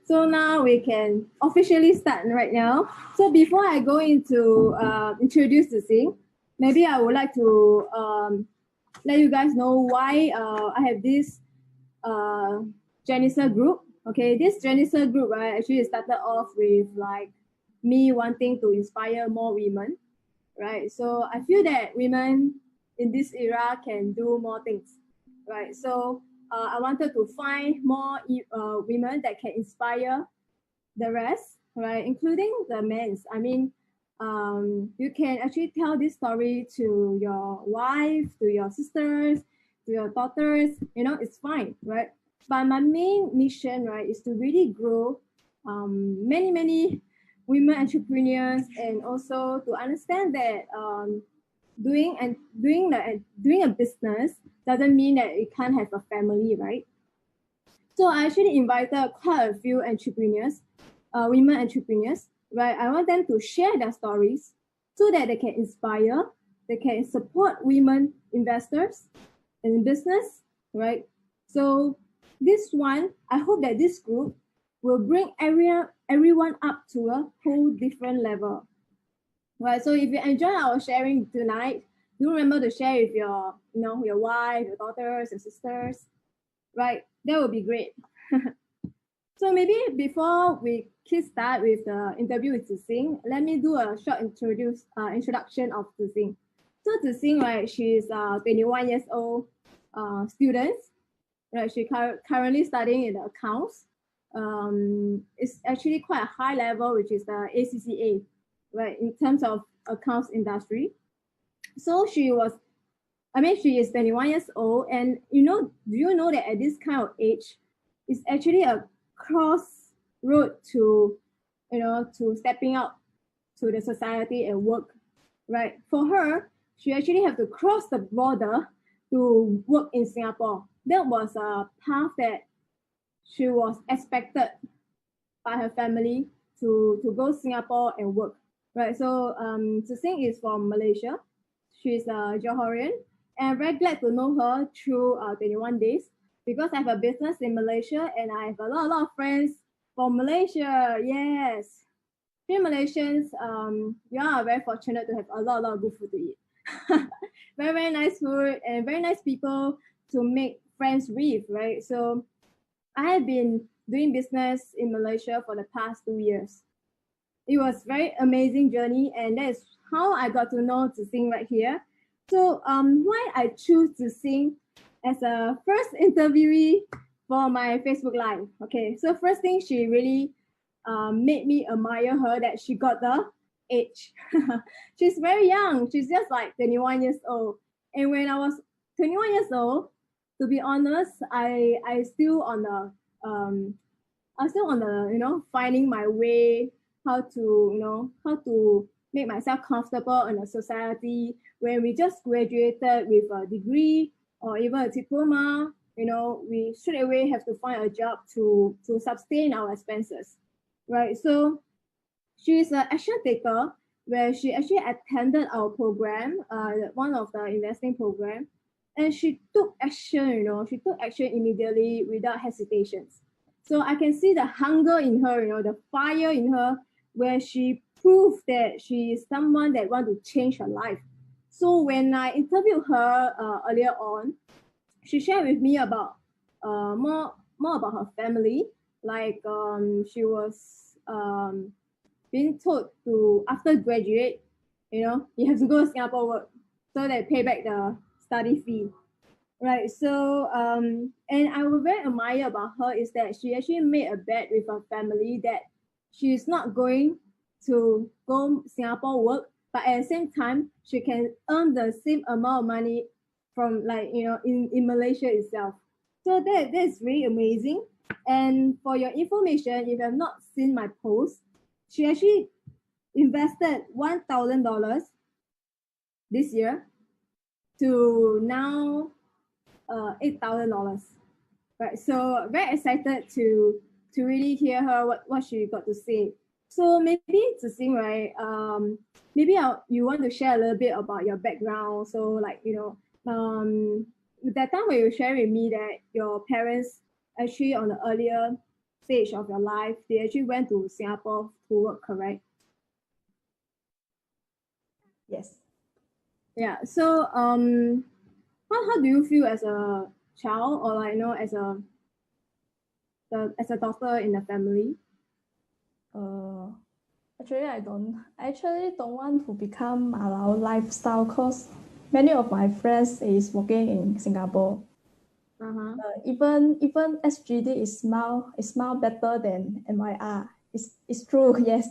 So now we can officially start right now. So before I go into introduce the thing, maybe I would like to let you guys know why I have this uh, Jenniser group. Okay, this Jenniser group, right, actually started off with like me wanting to inspire more women, right? So I feel that women in this era can do more things, right? So I wanted to find more women that can inspire the rest, right, including the men's. I mean, you can actually tell this story to your wife, to your sisters, to your daughters. You know, it's fine, right? But my main mission, right, is to really grow many women entrepreneurs, and also to understand that doing a business doesn't mean that it can't have a family, right? So I actually invited quite a few entrepreneurs, women entrepreneurs, right? I want them to share their stories so that they can inspire, they can support women investors in business, right? So this one, I hope that this group will bring everyone up to a whole different level, right? So if you enjoy our sharing tonight, do remember to share with your wife, your daughters, your sisters, right? That would be great. So maybe before we start with the interview with Zixing, let me do a short introduction of Zixing. So Zixing, right, she's 21 years old student, right? She currently studying in the accounts. It's actually quite a high level, which is the ACCA, right, in terms of accounts industry. So she is 21 years old, and do you know that at this kind of age, it's actually a crossroad to, to stepping out to the society and work, right? For her, she actually have to cross the border to work in Singapore. That was a path that she was expected by her family to go Singapore and work, right? So Zixing is from Malaysia. She's a Johorian, and I'm very glad to know her through 21 days because I have a business in Malaysia and I have a lot of friends from Malaysia. Yes, we Malaysians, we are very fortunate to have a lot of good food to eat. Very nice food and very nice people to make friends with, right? So I have been doing business in Malaysia for the past 2 years. It was very amazing journey, and that is how I got to know Zixing right here. So why I choose Zixing as a first interviewee for my Facebook Live. Okay, so first thing, she really made me admire her that she got the age. She's very young. She's just like 21 years old. And when I was 21 years old, to be honest, I still on the finding my way, how to make myself comfortable in a society when we just graduated with a degree or even a diploma. We straight away have to find a job to sustain our expenses, right? So she's an action taker where she actually attended our program, one of the investing program, and she took action. She took action immediately without hesitations. So I can see the hunger in her, the fire in her, where she proved that she is someone that want to change her life. So when I interviewed her earlier on, she shared with me about more about her family. Like she was being told to, after graduate, you have to go to Singapore work so they pay back the study fee. Right. So and I would very admire about her is that she actually made a bet with her family that she's not going to go Singapore work, but at the same time she can earn the same amount of money from, like, in Malaysia itself. So that's really amazing. And for your information, if you have not seen my post, she actually invested $1,000 this year to now $8,000. Right. So very excited to really hear her what she got to say. So maybe to sing, right? Maybe you want to share a little bit about your background. So like, that time when you share with me that your parents actually on the earlier stage of your life, they actually went to Singapore to work, correct? Yes. Yeah. So how do you feel as a child, or like as a daughter in the family? Actually, I actually don't want to become our lifestyle cause many of my friends is working in Singapore. Uh-huh. Even SGD is smile better than MYR. It's true, yes,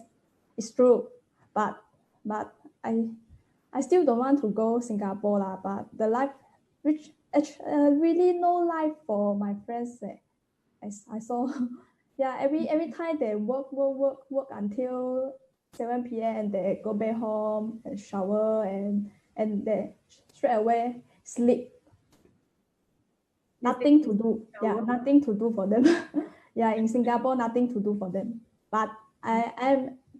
it's true. But but I still don't want to go Singapore lah. But the life, which really no life for my friends. I saw, yeah, every time they work until 7 p.m. and they go back home and shower and they straight away sleep. Nothing to do. Yeah, nothing to do for them. Yeah, in Singapore, nothing to do for them. But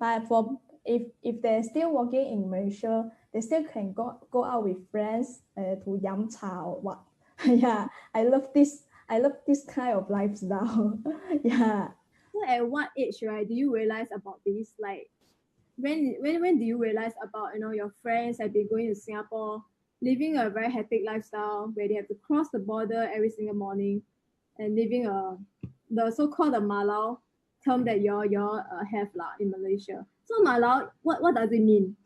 but for if they're still working in Malaysia, they still can go out with friends to yam cha or what. Yeah, I love this kind of lifestyle. Yeah. So at what age, right, do you realize about this? Like when do you realize about your friends have been going to Singapore, living a very hectic lifestyle where they have to cross the border every single morning and living the so-called the malau term that y'all have lah in Malaysia. So malau, what does it mean?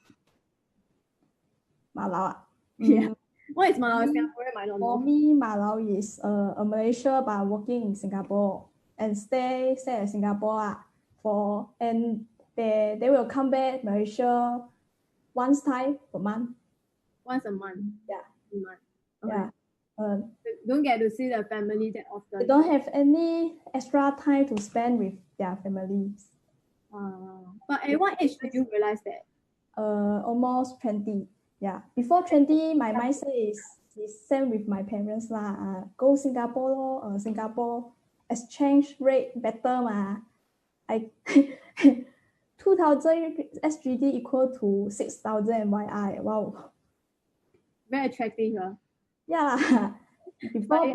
Malau. Yeah. What is malau? Singaporean might not For know. me, Malau is a Malaysia but working in Singapore and stay at Singapore and they will come back Malaysia once time per month. Once a month. Yeah. A month. Okay. Yeah. Don't get to see the family that They often. don't have any extra time to spend with their families. But at what age did you realize that? Almost 20. Yeah. Before 20, my mindset is same with my parents lah. Go Singapore, Singapore exchange rate better ma. 2,000 SGD equal to 6,000 MYI. Wow. Very attractive. Yeah. Before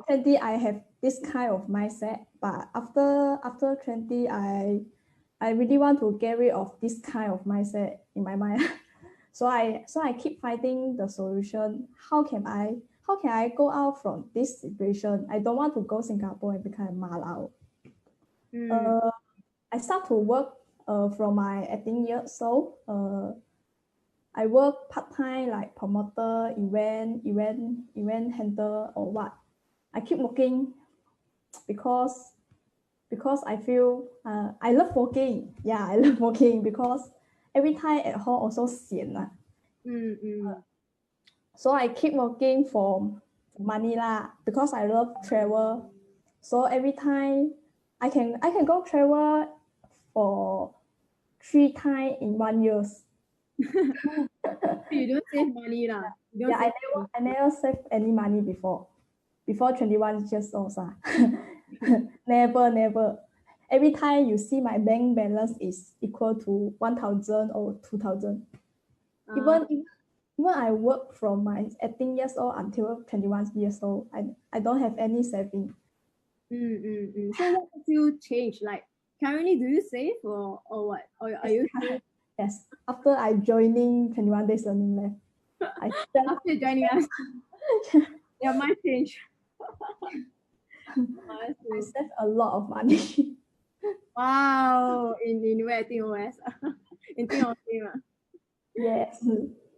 20, I have this kind of mindset, but after 20, I really want to get rid of this kind of mindset in my mind. So I keep finding the solution. How can I go out from this situation? I don't want to go Singapore and become a Malau. I start to work from my 18 years old. I work part-time like promoter, event handler or what. I keep working because I feel I love working. Yeah, I love working because every time at home also sian lah. So I keep working for money lah because I love travel. So every time I can go travel for 3 times in 1 year. You don't save money lah. Yeah, I never save any money before 21 years old. Never. Every time you see my bank balance is equal to 1,000 or 2,000. Even I work from my 18 years old until 21 years old, I don't have any saving. So what makes you change? Like currently, do you save or what? Or are you? Yes. After I joining 21 days learning lab, after joining us, your mind changed. I save a lot of money. Wow, in where? TOS. In TOS. Yes.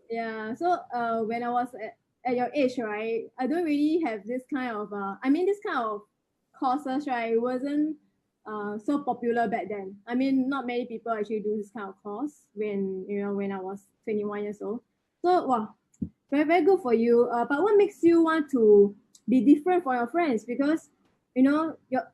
Yeah. So when I was at your age, right, I don't really have this kind of this kind of courses, right? It wasn't so popular back then. I mean, not many people actually do this kind of course when I was 21 years old. So wow, very very good for you. But what makes you want to be different from your friends? Because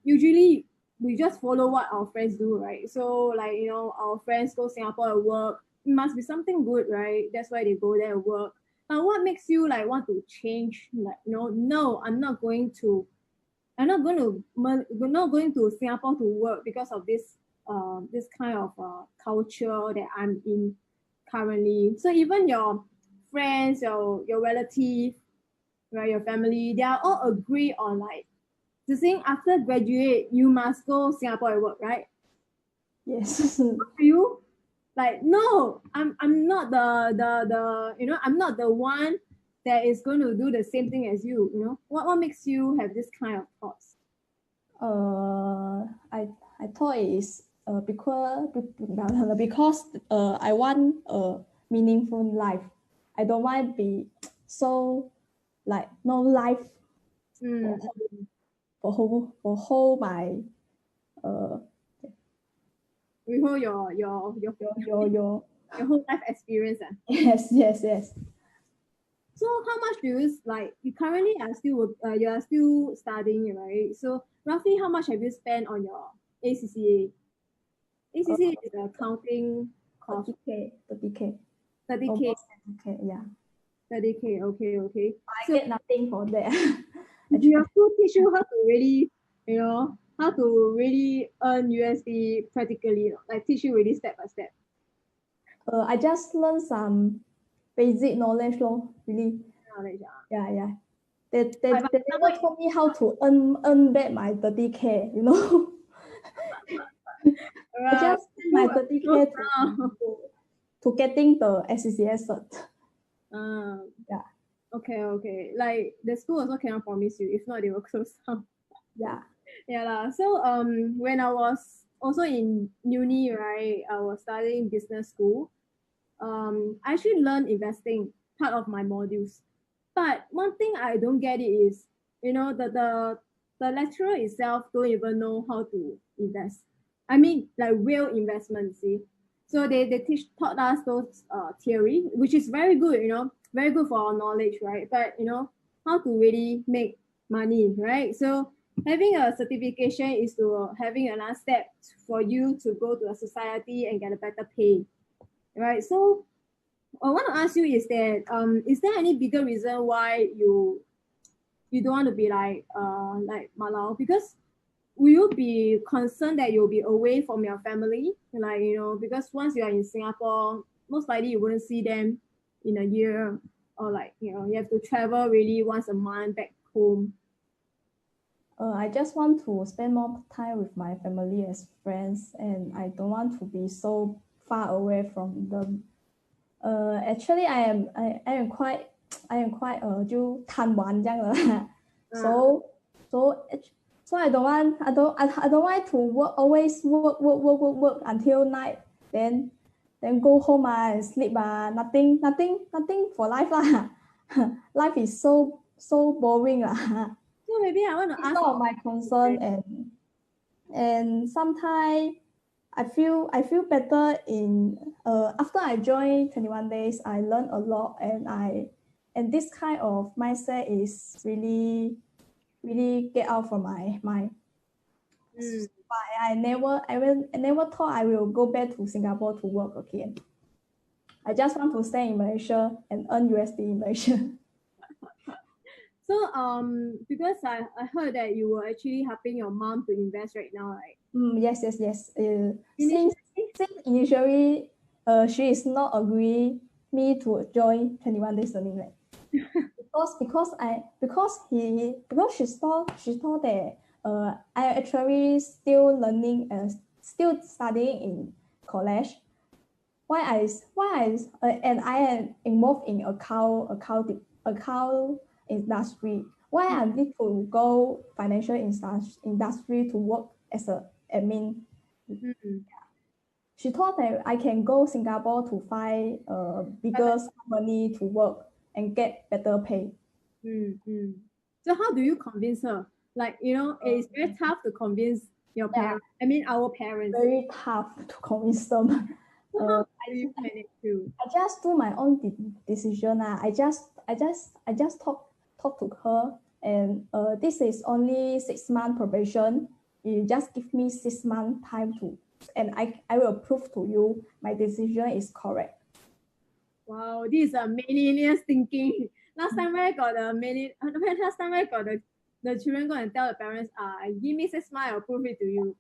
usually we just follow what our friends do, right? So like our friends go Singapore to work. It must be something good, right? That's why they go there to work. But what makes you like want to change? Like no, I'm not going to Singapore to work because of this kind of culture that I'm in currently. So even your friends, your relative, right, your family, they are all agree on like Zixing, after graduate, you must go Singapore and work, right? Yes. Do you? Like, no, I'm not I'm not the one that is going to do the same thing as you. What makes you have this kind of thoughts? I thought it is because I want a meaningful life. I don't want to be so like no life Mm. for whole my uh Withhold your whole life experience. yes. So how much do you like? You currently are still you are still studying, right? So roughly how much have you spent on your ACCA? ACCA is the accounting cost. 30K 30K. almost 30K, yeah. 30K. Okay. I get nothing for that. Your school teach you how to really, how to really earn USD practically, like teach you really step by step. I just learned some basic knowledge really. Knowledge. Yeah. They But never taught me how to earn back my 30K, I just spent my 30K to getting the SCCS cert. Yeah. Okay. Like the school also cannot promise you. If not, they will close down. Yeah. Yeah lah. So when I was also in uni, right, I was studying business school. I actually learned investing, part of my modules. But one thing I don't get it is, the lecturer itself don't even know how to invest. I mean, like real investment, see. So they taught us those theory, which is very good, very good for our knowledge, right? But how to really make money, right? So having a certification is to having another step for you to go to a society and get a better pay, right? So I want to ask you is there any bigger reason why you don't want to be like Malau? Because will you be concerned that you'll be away from your family? Like, because once you are in Singapore, most likely you wouldn't see them in a year, or like, you have to travel really once a month back home. I just want to spend more time with my family as friends, and I don't want to be so far away from them. Actually, I am quite 就贪玩这样的啦。So I don't want to always work until night, then go home and sleep nothing for life lah. Life is so boring lah. So maybe I want to ask. It's not my concern, and sometimes I feel better in after I joined 21 days. I learned a lot, and this kind of mindset is really get out from my mind. But I never thought I will go back to Singapore to work again. I just want to stay in Malaysia and earn USD in Malaysia. So because I heard that you were actually helping your mom to invest right now, right? Yes. Since initially, she is not agree me to join 21 days learning lab. because she thought that I actually still learning and still studying in college. And I am involved in account industry. Why I need to go financial industry to work as a admin? She thought that I can go Singapore to find a bigger company to work and get better pay. So how do you convince her? Like, it's very tough to convince your parents. I mean, our parents. Very tough to convince them. How do you manage to? I just do my own decision. I just talk to her, and this is only 6 month probation. You just give me 6 month time and I will prove to you my decision is correct. Wow, this is a millennials thinking. Last time I got the children go and tell the parents, give me 6 months, I'll prove it to you.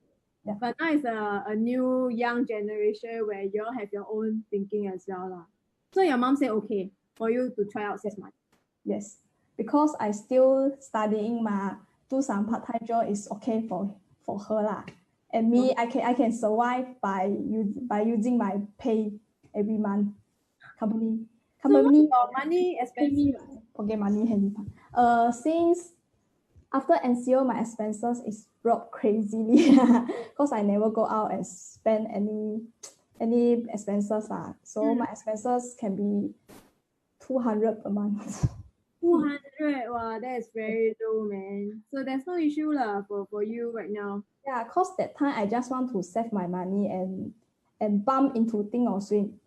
Yeah. But now it's a new young generation where you all have your own thinking as well. So your mom said okay for you to try out 6 months. Yes, because I still studying do some part-time job is okay for her lah. And me, I can survive by using my pay every month. Company So what's your money pay me expenses? pocket money handy. Since after NCO, my expenses is dropped crazily because I never go out and spend any expenses lah. So my expenses can be 200 per month. 200. Wow, that is very low, man. So there's no issue lah for you right now. Yeah, cause that time I just want to save my money and bump into Think or Swim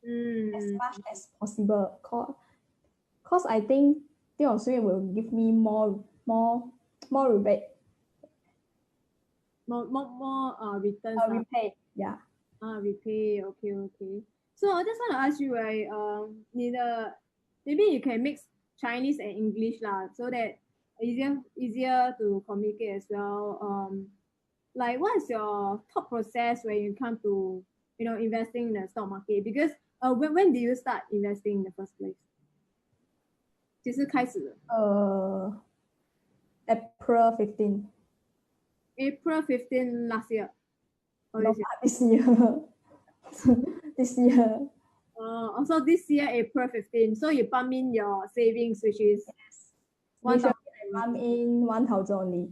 as much as possible. Cause I think Think or Swim will give me more rebate. More returns. Repay. Yeah. Repay. Okay. So I just want to ask you, right? Maybe you can mix Chinese and English lah, so that easier to communicate as well. Like what is your thought process when you come to investing in the stock market? Because when did you start investing in the first place? 几时开始的？ April 15. April 15 last year. Or No, this year. This year. Also this year, April 15. So you pump in your savings, which is 1,000. I'm in 1,000 only.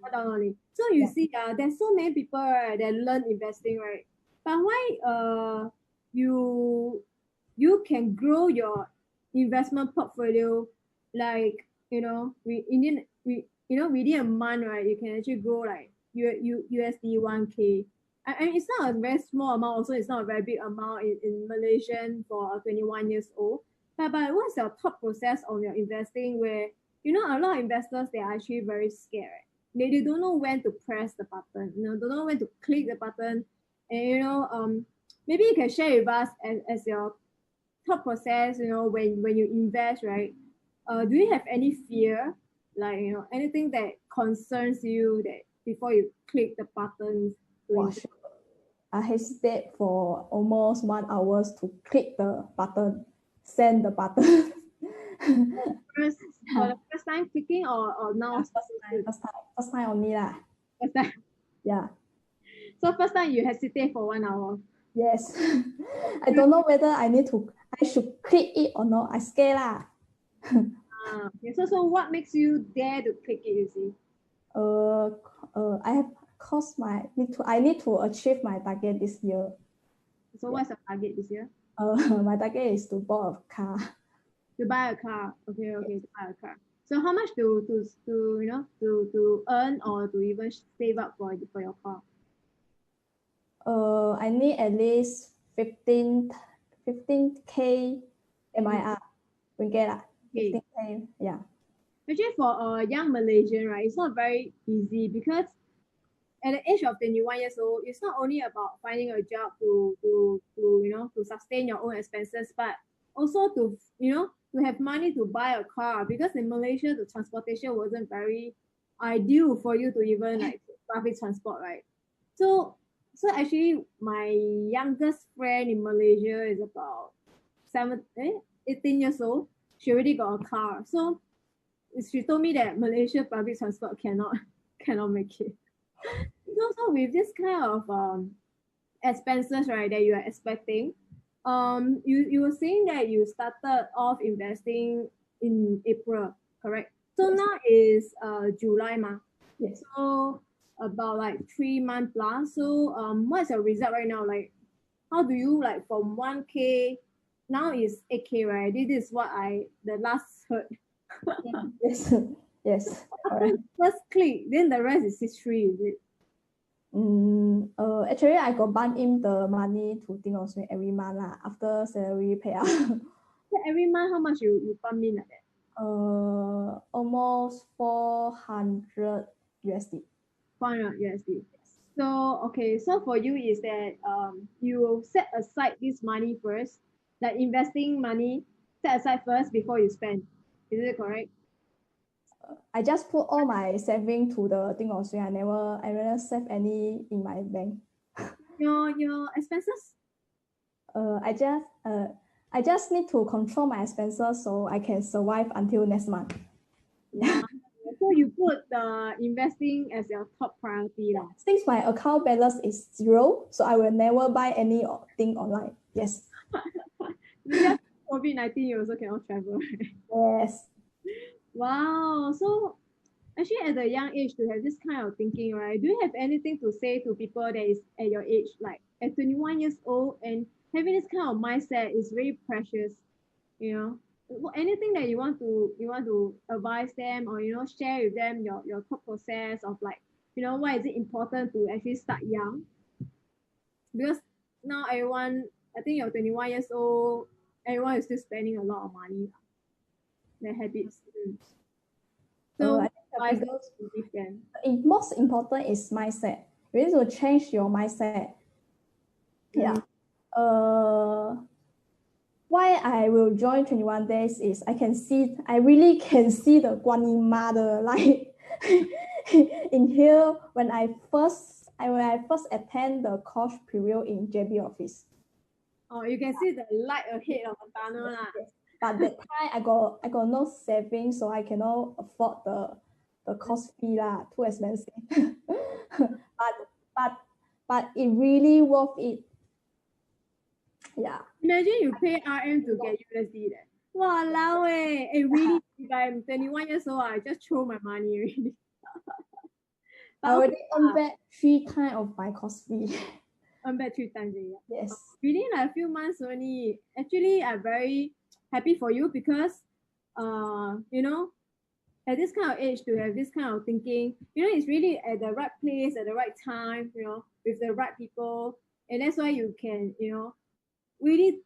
1,000 only. So you see, there's so many people right, that learn investing, right? But why you can grow your investment portfolio like within a month, right? You can actually grow like USD 1K. I mean, it's not a very small amount. Also, it's not a very big amount in Malaysian for 21 years old. But what's your thought process on your investing? Where a lot of investors, they are actually very scared. Right? They don't know when to press the button. Don't know when to click the button. And maybe you can share with us as your thought process. When you invest, right? Do you have any fear, like anything that concerns you that before you click the buttons? I hesitate for almost 1 hour to click the button, send the button. For the first time clicking or now? First time only lah. First time. Yeah. So first time you hesitate for 1 hour. Yes. I don't know whether I should click it or not. I scared lah. Okay. So what makes you dare to click it? You see. I need to achieve my target this year. So what's the target this year? My target is to buy a car. To buy a car. Okay, to buy a car. So how much to earn or to even save up for your car? I need at least 15K MIR. Ringgit lah. 15K. Yeah. Actually, for a young Malaysian, right, it's not very easy because at the age of 21 years old, it's not only about finding a job to sustain your own expenses, but also to have money to buy a car, because in Malaysia the transportation wasn't very ideal for you to even like public transport, right? So actually my youngest friend in Malaysia is about 18 years old. She already got a car. So she told me that Malaysia public transport cannot make it. So with this kind of expenses, right, that you are expecting, you were saying that you started off investing in April, correct? So yes. Now is July ma. Yes. So about like 3 months plus. So what's your result right now? Like how do you like from 1K now is 8K, right? This is what the last heard. Yes. First click, then the rest is history, is it? Actually, I got bump in the money to Think or Swim every month lah, after salary payout. So every month, how much you pump in like that? Almost 400 USD. 400 USD. So okay, so for you is that you will set aside this money first, like investing money, set aside first before you spend. Is it correct? I just put all my saving to the Think or Swim. I never save any in my bank. Your expenses? I just need to control my expenses so I can survive until next month. Yeah, So you put the investing as your top priority lah. Since my account balance is 0, so I will never buy anything online. Yes. Because COVID-19, you also cannot travel. Yes. Wow. So actually at a young age to have this kind of thinking, right? Do you have anything to say to people that is at your age, like at 21 years old, and having this kind of mindset is very precious, you know? Anything that you want to advise them, or share with them your thought process of, like, why is it important to actually start young? Because now everyone, I think you're 21 years old, everyone is still spending a lot of money, their habits. So I why is think it to give them? the most important is mindset. You need to change your mindset. Yeah. Why I will join 21 days is I really can see the Guanyin mother, like in here when I first attend the course period in JB office. Oh, you can see the light ahead of the tunnel lah. But that time I got no savings, so I cannot afford the course fee lah, too expensive. but it really worth it. Yeah. Imagine you pay RM to get USD then. Walao eh. Really, if I'm 21 years old, I just throw my money already. I already earned back 3 times of my course fee. Earn back 3 times a year. Yes. Within like a few months only. Actually, I'm very happy for you because, at this kind of age to have this kind of thinking, it's really at the right place at the right time, with the right people, and that's why you can, really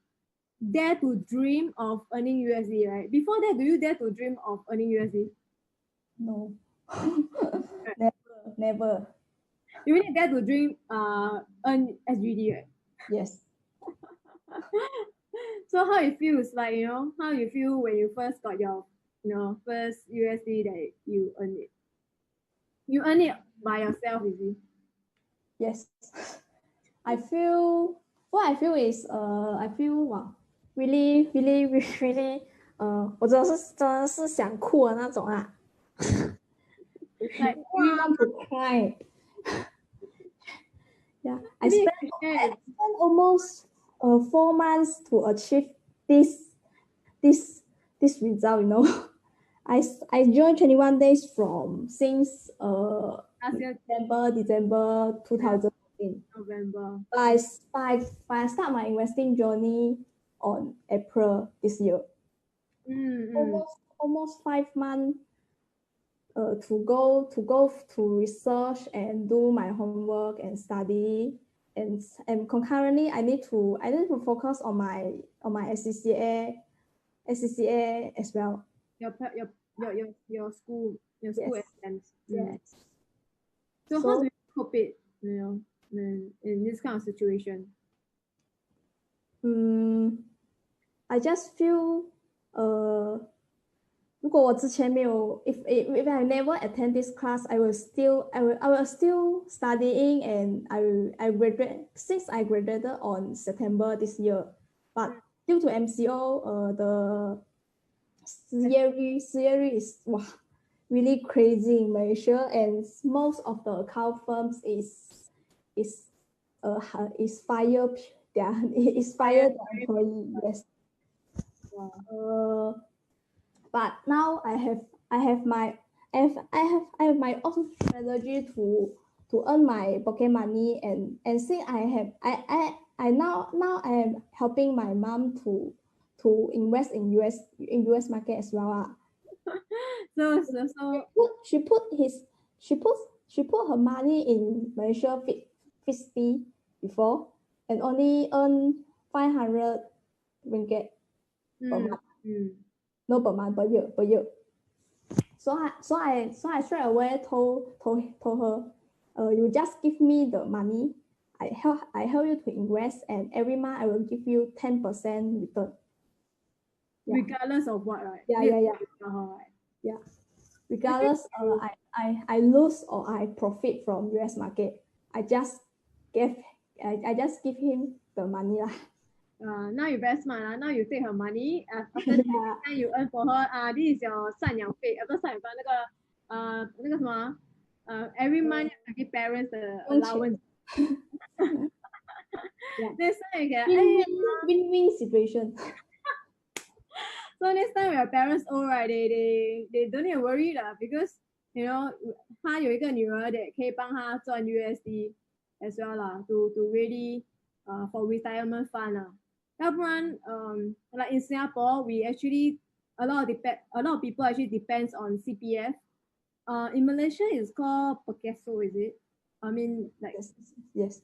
dare to dream of earning USD, right? Before that, do you dare to dream of earning USD? No. Never. You really dare to dream earn SGD, right? Yes. So how it feels like, how you feel when you first got your, first USD that you earn it? You earn it by yourself, is it? Yes. I feel wow, really really 我真的是想哭的那种啊。Like, really want to cry. Yeah, I spent almost 4 months to achieve this result, I joined 21 days since December 2014. November. I start my investing journey on April this year. Almost 5 months to go to research and do my homework and study, and concurrently I need to focus on my SCCA as well. Your school exams. Yes. So how do you cope it, in this kind of situation? I just feel 如果我之前没有 if I never attend this class, I will still studying, and I graduate since I graduated on September this year. But due to MCO, the 失业率 is really crazy in Malaysia, and most of the account firms is fire their employee. Yes. Wow. But now I have my own strategy to earn my pocket money, and since I am helping my mom to invest in US market as well. So she put her money in Malaysia fixed D before, and only earn 500 ringgit per month. No, per month, per year. So I straight away told her, you just give me the money. I help you to invest, and every month I will give you 10% return. Yeah. Regardless of what, right? Yeah. Right. Yeah. Regardless, I lose or I profit from US market, I just give him the money lah. Now you very smart. Now you take her money. After that, you earn for her. This is your 赡养费. After 赡养费那个那个什么every month you have to give parents the allowance. Yeah. Next time you can, Win-win situation. so next time your parents old, right, they don't need to worry lah, because you know 他有一个女儿 that 可以帮他赚 USD as well 啦 to really for retirement fund 啦。要不然like in Singapore we actually a lot of people actually depends on CPF. In Malaysia it's called Pekeso, is it? I mean like Yes.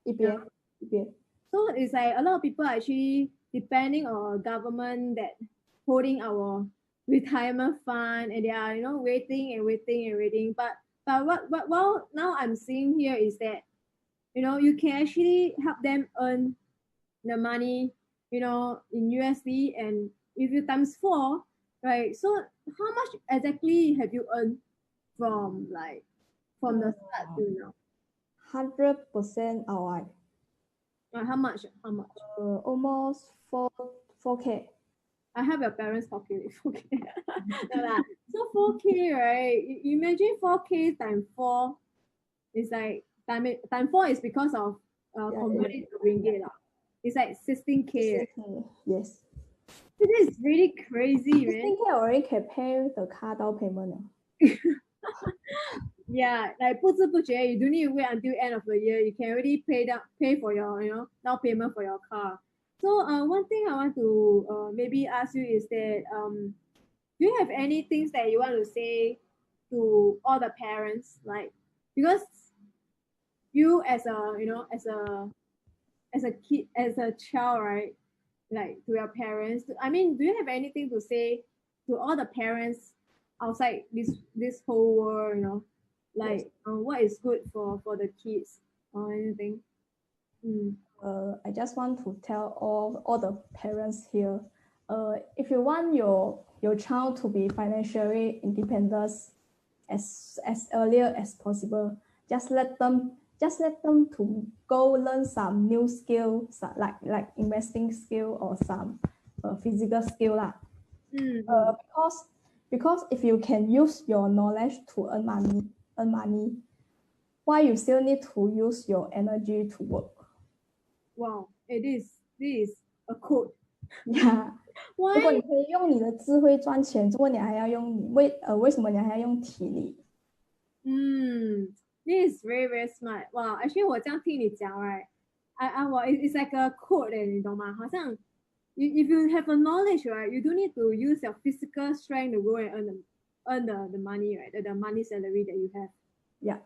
EPF. EPF. so it's like a lot of people are actually depending on government that holding our retirement fund, and they are waiting and waiting and waiting. But what well now I'm seeing here is that you can actually help them earn the money in USD, and if you times four, right? So how much exactly have you earned from the start to now? 100% ROI. How much? How much? Almost 4K. I have your parents calculate 4K. No lah. So 4K, right? Imagine 4K times 4 is like time 4 is because of convert it to ringgit lah. It's like 16K. Right? Yes. This is really crazy, man. 16K already can pay the car down payment. Yeah, like 不知不觉 you don't need to wait until end of the year. You can already pay for your down payment for your car. So one thing I want to maybe ask you is that do you have any things that you want to say to all the parents, like because you as a as a kid, as a child, right, like to your parents, I mean, do you have anything to say to all the parents outside this whole world, like what is good for the kids or anything? I just want to tell all the parents here, if you want your child to be financially independent as earlier as possible, just let them to go learn some new skills, like investing skill or some physical skill lah. Because if you can use your knowledge to earn money, why you still need to use your energy to work? Wow, this is a quote. Yeah. 如 Why? 果你可以用你的智慧赚钱，如果你还要用为什么你还要用体力？ This is very very smart. Wow, actually 我这样听你讲 right, it's like a quote 你懂吗？好像 if you have a knowledge, right, you don't need to use your physical strength to go and earn the money, right? The money salary that you have. Yeah.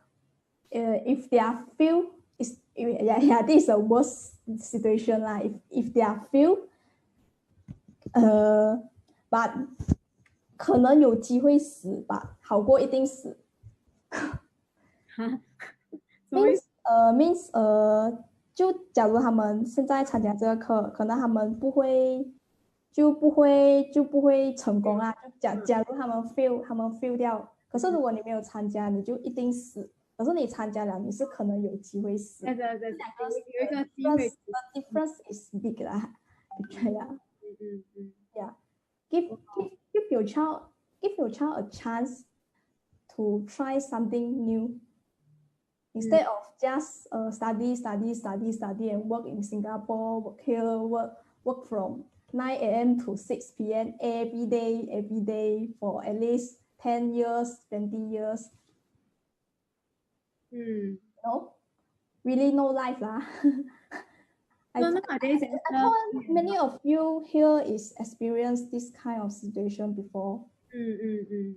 If they are few, this is a worst situation lah. If they are few, but 可能有机会死吧，好过一定死。means 就假如他们现在参加这个课，可能他们不会成功啊。假如他们 fail 掉，可是如果你没有参加，你就一定死。可是你参加了，你是可能有机会死。有一个机会。The difference is big 啦。Yeah. Give your child a chance to try something new. Instead of just study and work in Singapore, work here, work from 9 a.m. to 6 p.m. every day for at least 10 years, 20 years. No, really no life lah. Nowadays, I thought many of you here is experienced this kind of situation before.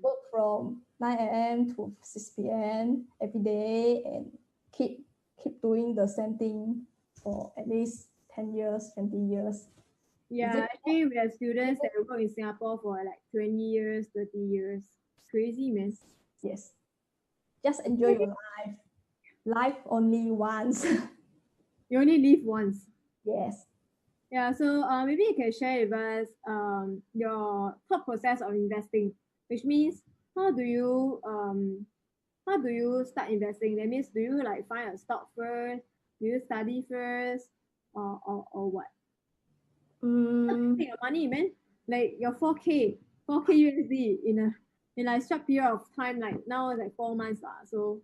Work from 9 a.m. to 6 p.m. every day and keep doing the same thing for at least 10 years, 20 years. Yeah, actually we have students that work in Singapore for like 20 years, 30 years. Crazy, man. Yes. Just enjoy your life. Life only once. You only live once. Yes. Yeah, so maybe you can share with us your thought process of investing, which means how do you start investing? That means do you like find a stock first? Do you study first? Or what? Your money, man. Like your 4K USD in in like short period of time, like now like 4 months lah. So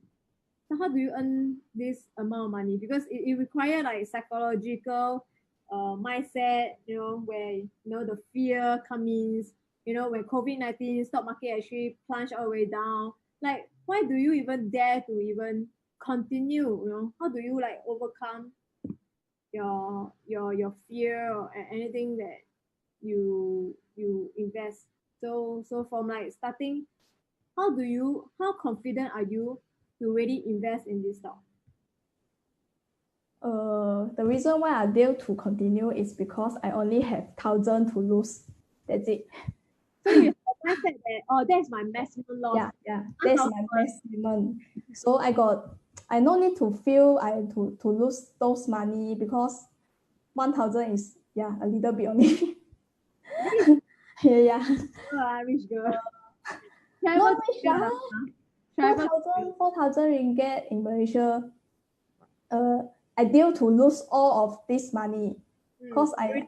how do you earn this amount of money? Because it requires like psychological mindset, where the fear comes in, when COVID-19 stock market actually plunged all the way down. Like, why do you even dare to even continue? How do you like overcome your fear or anything that you invest? So from like starting, how confident are you to really invest in this stock? The reason why I dare to continue is because I only have 1,000 to lose. That's it. So you have mindset that that's my maximum loss. Yeah, that's my maximum. So I no need to feel to lose those money because 1,000 is a little bit only. yeah. Rich girl. Not rich, 4,000 ringgit in Malaysia. I dare to lose all of this money because I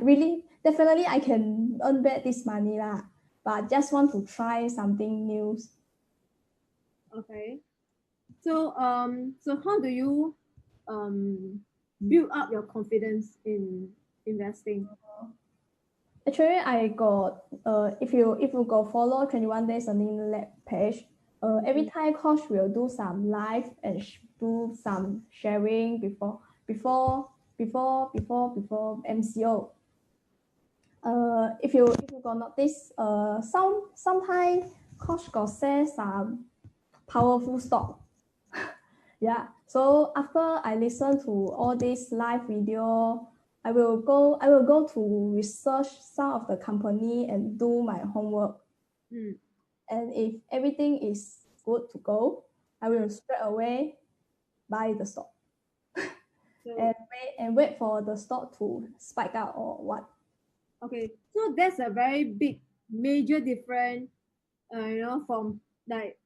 really definitely I can earn back this money lah. But just want to try something new. Okay. So how do you build up your confidence in investing? Actually, I got if you go follow 21 days earning lab page, every time coach will do some live and do some sharing before MCO. If you got notice, sometimes coach got say some powerful stock. Yeah. So after I listen to all this live video, I will go to research some of the company and do my homework. And if everything is good to go, I will straight away buy the stock. and wait for the stock to spike out or what. Okay, so that's a very big major difference, from like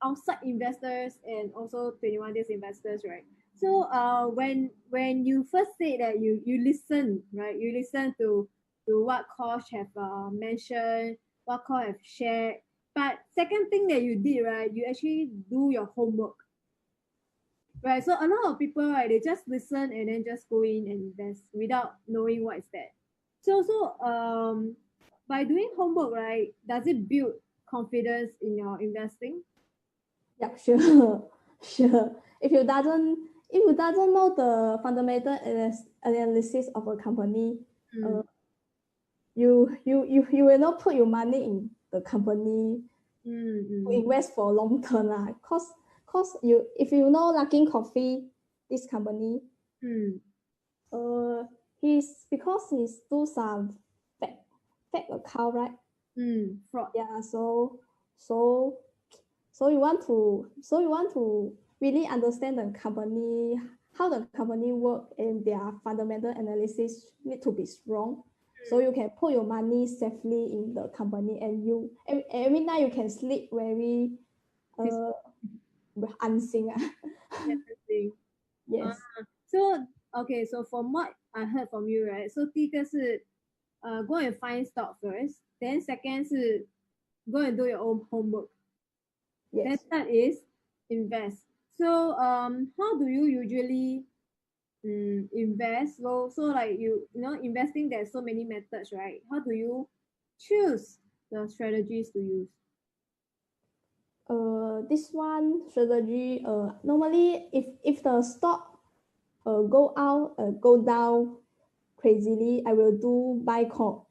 outside investors and also 21 days investors, right? So when you first say that you listen, right? You listen to what coach have mentioned, what coach have shared. But second thing that you did, right? You actually do your homework. Right. So a lot of people, right, they just listen and then just go in and invest without knowing what is that. So by doing homework, right, does it build confidence in your investing? Yeah, sure. Sure. If you doesn't know the fundamental analysis of a company, you will not put your money in the company to invest for long term lah. Cause if you know Luckin Coffee, this company, he's do some fake account, right? Fraud. Yeah, so you want to really understand the company, how the company work, and their fundamental analysis need to be strong. So you can put your money safely in the company, and you every night you can sleep very unsing. Yes. So okay, so from what I heard from you, right? So 第一个是go and find stock first. Then second 是 go and do your own homework. Yes. Then third is invest. So how do you usually invest? So like investing, there's so many methods, right? How do you choose the strategies to use? This one strategy, normally if the stock go down crazily, I will do buy call.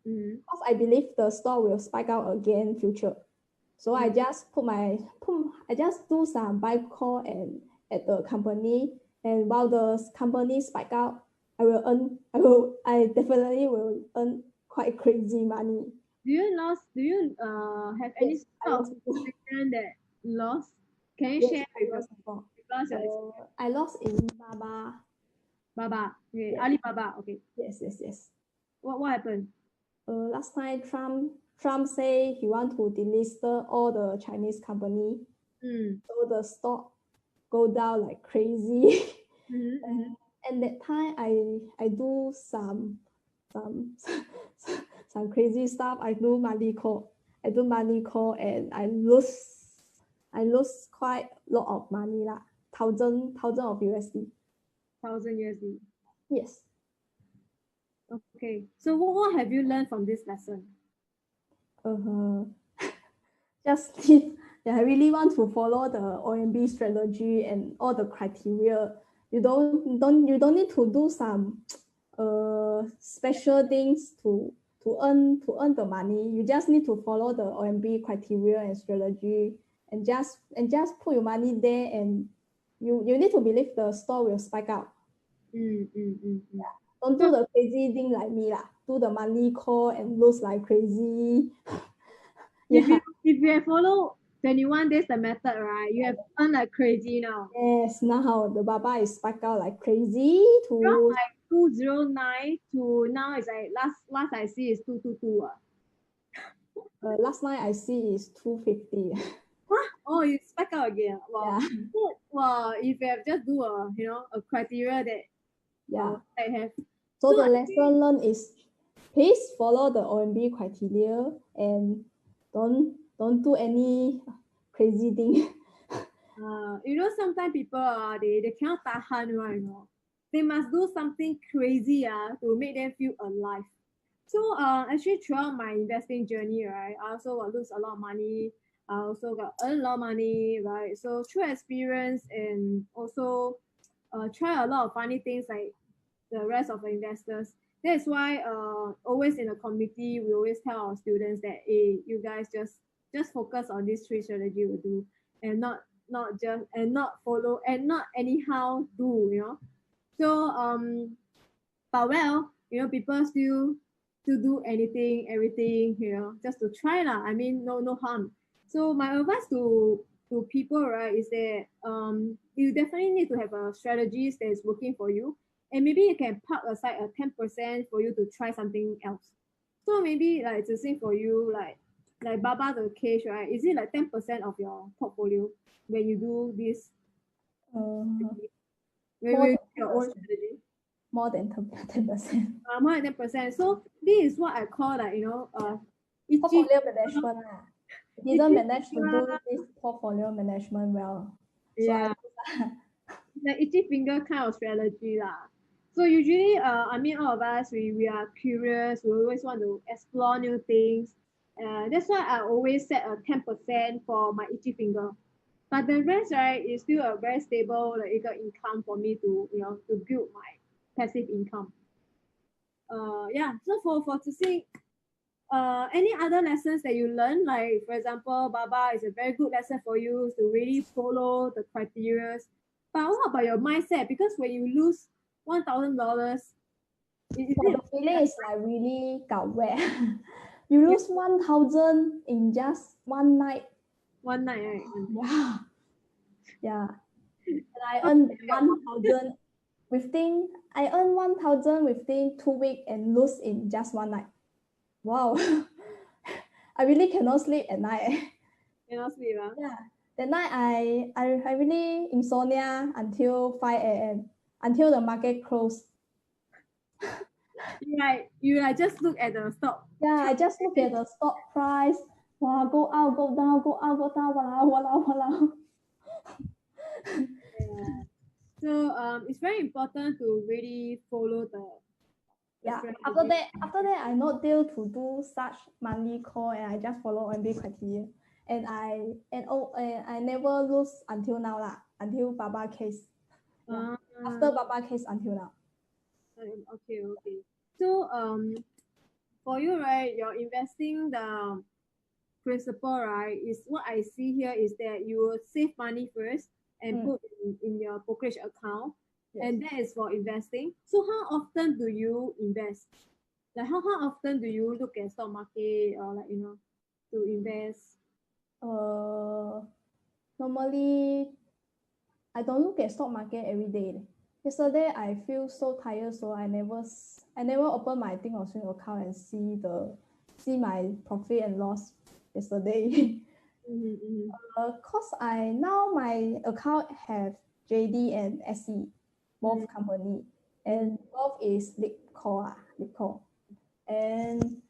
Because I believe the stock will spike out again future. So I just I just do some buy call and at the company, and while the company spike out, I definitely will earn quite crazy money. Do you have any stock position that lost? Can you share with us? I lost in Baba. Okay. Yeah. Alibaba, okay. Yes. What happened? Last time Trump say he want to delist all the Chinese company. So the stock go down like crazy. And that time I do some crazy stuff. I do money call. I do money call and I lose quite a lot of money lah, thousand of USD. 1,000 USD. Yes. Okay. So what have you learned from this lesson? Just I really want to follow the OMB strategy and all the criteria. You don't need to do some special things to earn the money. You just need to follow the OMB criteria and strategy and just put your money there, and you need to believe the store will spike out. Don't do the crazy thing like me lah. Do the money call and lose like crazy. If you have followed 21 days the method, right, you have earned like crazy now. Yes, now the Baba is spiked out like crazy From like 209 to now it's like last I see is 222. Last night I see is 250. Huh? Oh, it's spiked out again. Wow. Yeah. Well, if you have just do a criteria that I have. So the lesson learned is please follow the OMB criteria and don't do any crazy thing. Sometimes people they cannot tahan, right? They must do something crazy to make them feel alive. So actually throughout my investing journey, right, I also got lose a lot of money. I also got earn a lot of money, right? So through experience and also try a lot of funny things like the rest of the investors. That's why always in the community we always tell our students that hey, you guys just focus on these three strategy we do and not just and not follow and not anyhow do. So but well, people still to do anything, everything, just to try lah. I mean, no harm. So my advice to people, right, is that you definitely need to have a strategies that is working for you, and maybe you can park aside a 10% for you to try something else. So maybe like to say for you, like Baba the case, right? Is it like 10% of your portfolio when you do this? When your own strategy? More than 10%. More than 10%. So this is what I call like portfolio management. He didn't manage to do this portfolio management well. Yeah. The itchy finger kind of strategy lah. So usually, I mean, all of us, we are curious. We always want to explore new things. That's why I always set a 10% for my itchy finger. But the rest, right, is still a very stable like income for me to to build my passive income. Yeah. So for to see, any other lessons that you learn? Like for example, Baba is a very good lesson for you to really follow the criteria. But what about your mindset? Because when you lose $1,000, the feeling is like really got wet. You lose 1,000 in just one night. One night, right? Yeah. Yeah. And I earned 1,000 within 2 weeks and lose in just one night. Wow. I really cannot sleep at night. Cannot sleep, huh? Yeah. That night I really insomnia until 5 a.m. until the market closed. You just look at the stock. Yeah, I just look at the stock price. Wow, go out, go down, go out, go down. Walao. Yeah. So it's very important to really follow the strategy. After that I not dare to do such monthly call, and I just follow OMB criteria, and I never lose until now lah, until Baba case. After Baba case until now. Okay. So for you, right, you're investing the principal, right, is what I see here is that you will save money first and put in your brokerage account. Yes. And that is for investing. So how often do you invest? Like how often do you look at stock market or like to invest? Normally I don't look at stock market every day. Yesterday I feel so tired, so I never open my Think or Swim account and see my profit and loss yesterday. Cause now my account have JD and SE, both company, and both is Lip Call. And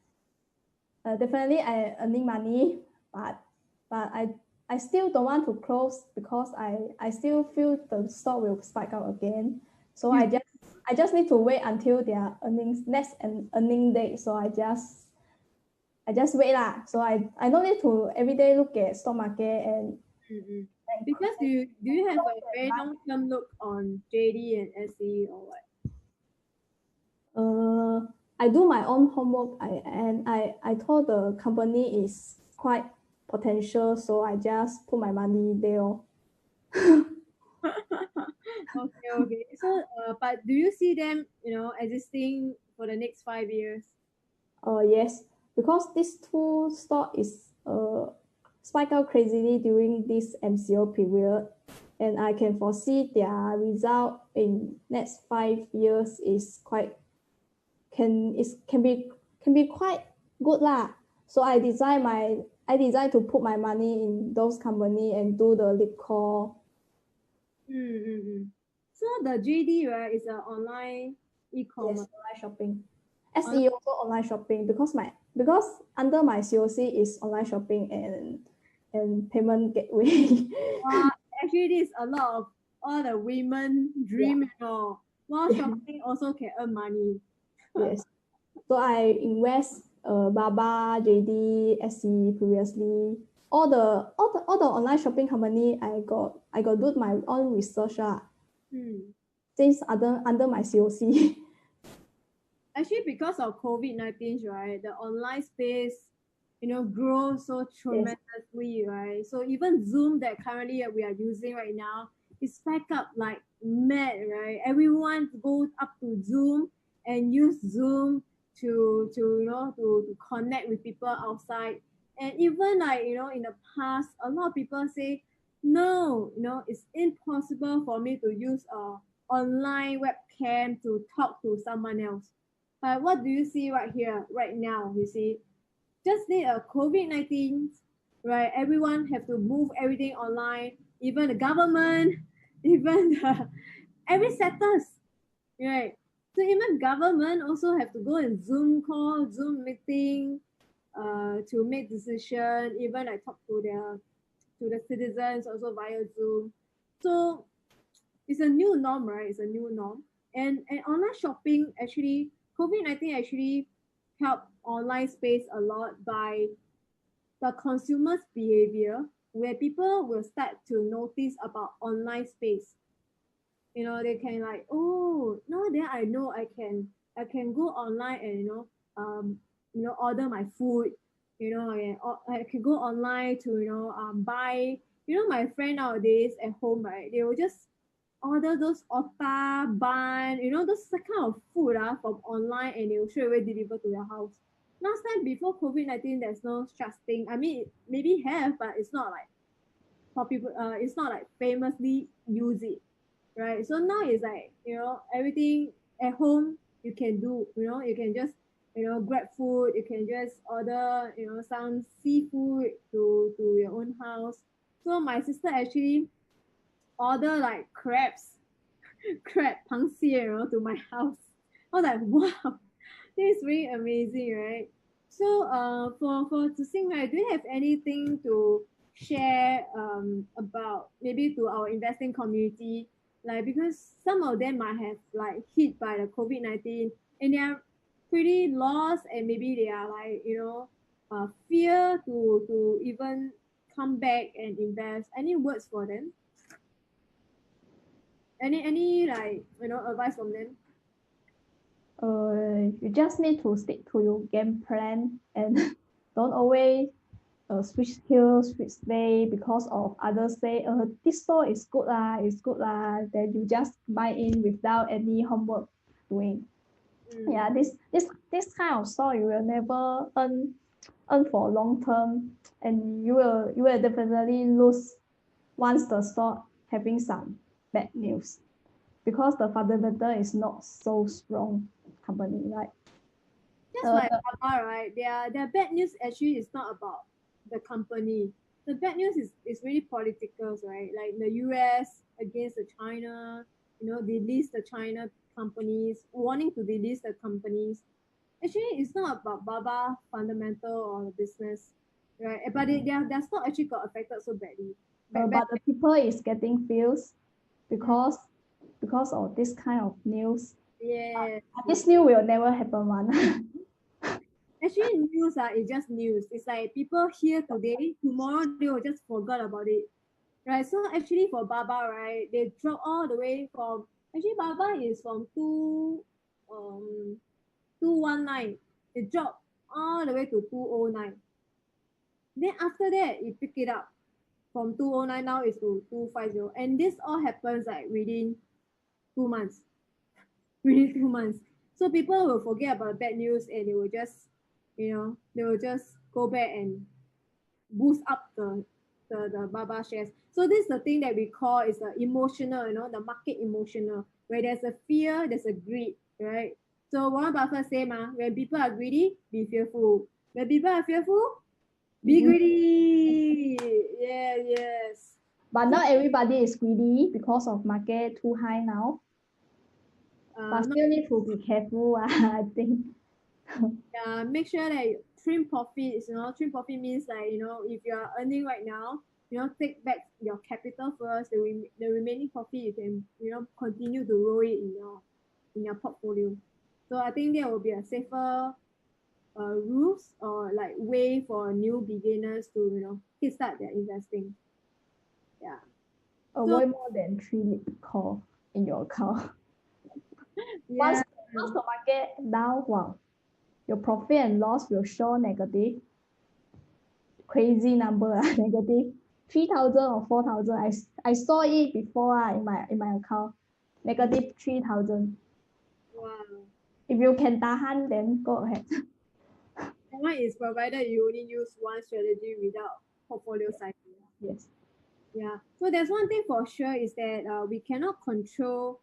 Definitely I earning money, but I still don't want to close because I still feel the stock will spike up again. So You I just need to wait until their earnings next and earning day. So I just wait lah. So I don't need to every day look at stock market mm-mm. and Because do you have a very long term look on JD and SE or what? I do my own homework. I told the company is quite potential, so I just put my money there. Okay, okay. So, but do you see them, existing for the next 5 years? Yes, because this two stock is spike out crazily during this MCO period, and I can foresee their result in next 5 years is quite can be quite good lah. So I design to put my money in those company and do the lead call. Mm-hmm. So the JD, right, is an online Yes, e-commerce. online shopping. On, SE also online shopping because under my COC is online shopping and payment gateway. actually, this is a lot of all the women Yeah. dream, While shopping also can earn money. Yes. So I invest Baba, JD, SE previously. All the online shopping company I got do my own research Hmm. since under my COC. Actually, because of COVID-19, right, the online space, grows so Yes. tremendously, right? So even Zoom that currently we are using right now is back up like mad, right? Everyone goes up to Zoom and use Zoom to connect with people outside. And even like, in the past, a lot of people say, no, it's impossible for me to use a online webcam to talk to someone else. But what do you see right here, right now? You see, just need a COVID-19, right? Everyone have to move everything online, even the government, even every sectors, right? So even government also have to go and Zoom call, Zoom meeting, to make decision, even I talk to the citizens also via Zoom. So it's a new norm, right? It's a new norm. And online shopping actually, COVID-19 actually helped online space a lot by the consumer's behavior, where people will start to notice about online space. They can like, oh, now that I know I can go online and order my food. I can go online to buy. My friend nowadays at home, right? They will just order those otta bun, those kind of food from online, and they will straight away deliver to your house. Last time before COVID-19, there's no such thing. I mean, maybe have, but it's not like for people. It's not like famously use it, right? So now it's like everything at home you can do. You can just grab food. You can just order some seafood to your own house. So my sister actually order like crab 螃蟹, to my house. I was like, wow, this is really amazing, right? So, for to sing, right, do you have anything to share about maybe to our investing community? Like because some of them might have like hit by the COVID-19 and they are pretty lost and maybe they are like fear to even come back and invest. Any words for them? Any like advice from them? You just need to stick to your game plan and don't always switch here, switch there because of others say, this store is good lah, it's good lah. Then you just buy in without any homework doing. Mm. Yeah, this kind of store you will never earn for long term, and you will definitely lose once the store having some bad news because the fundamental is not so strong company, right? Just like Baba, right? Their bad news actually is not about the company. The bad news is really political, right? Like the US against the China, they list the China companies, wanting to delist the companies. actually it's not about Baba fundamental or the business, right? But their stock actually got affected so badly. But the people is getting feels because of this kind of news. Yeah. This news will never happen one. Actually, news is just news. It's like people hear today, tomorrow they will just forget about it, right? So actually for Baba, right, they drop all the way from actually Baba is from 219. It dropped all the way to 209. Then after that, it pick it up from 209 now is to 250, and this all happens like within 2 months. Within 2 months, so people will forget about the bad news and they will just, they will just go back and boost up the Baba shares. So this is the thing that we call is the emotional, the market emotional, where there's a fear, there's a greed, right? So Warren Buffett say, when people are greedy, be fearful. When people are fearful, be greedy. Yeah, yes. But not everybody is greedy because of market too high now. But still need to be careful, I think. Make sure that you trim profits. Trim profit means like, if you are earning right now, take back your capital first. The remaining profit you can, continue to roll it in your portfolio. So I think there will be a safer rules or like way for new beginners to kickstart their investing. Yeah. Avoid more than 3 call in your account. Yeah. Once the market down, wow, your profit and loss will show negative. Crazy number, negative 3,000 or 4,000. I saw it before in my account. Negative 3,000. Wow. If you can tahan, then go ahead. That one is provided you only use one strategy without portfolio cycle. Yes. Yeah. So there's one thing for sure is that we cannot control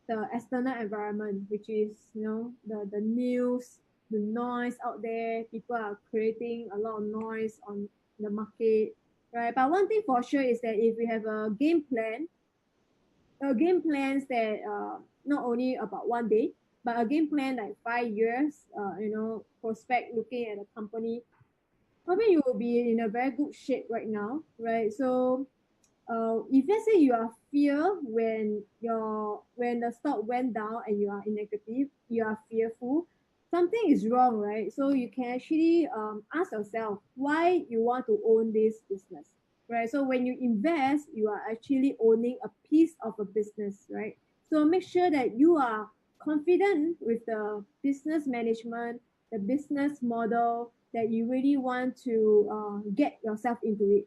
the external environment, which is the news, the noise out there. People are creating a lot of noise on the market, right? But one thing for sure is that if we have a game plans that not only about one day, but a game plan like 5 years, prospect looking at a company, probably you will be in a very good shape right now, right? So if let's say you are fear when the stock went down and you are in negative, you are fearful, something is wrong, right? So you can actually ask yourself why you want to own this business, right? So when you invest, you are actually owning a piece of a business, right? So make sure that you are confident with the business management, the business model that you really want to get yourself into it.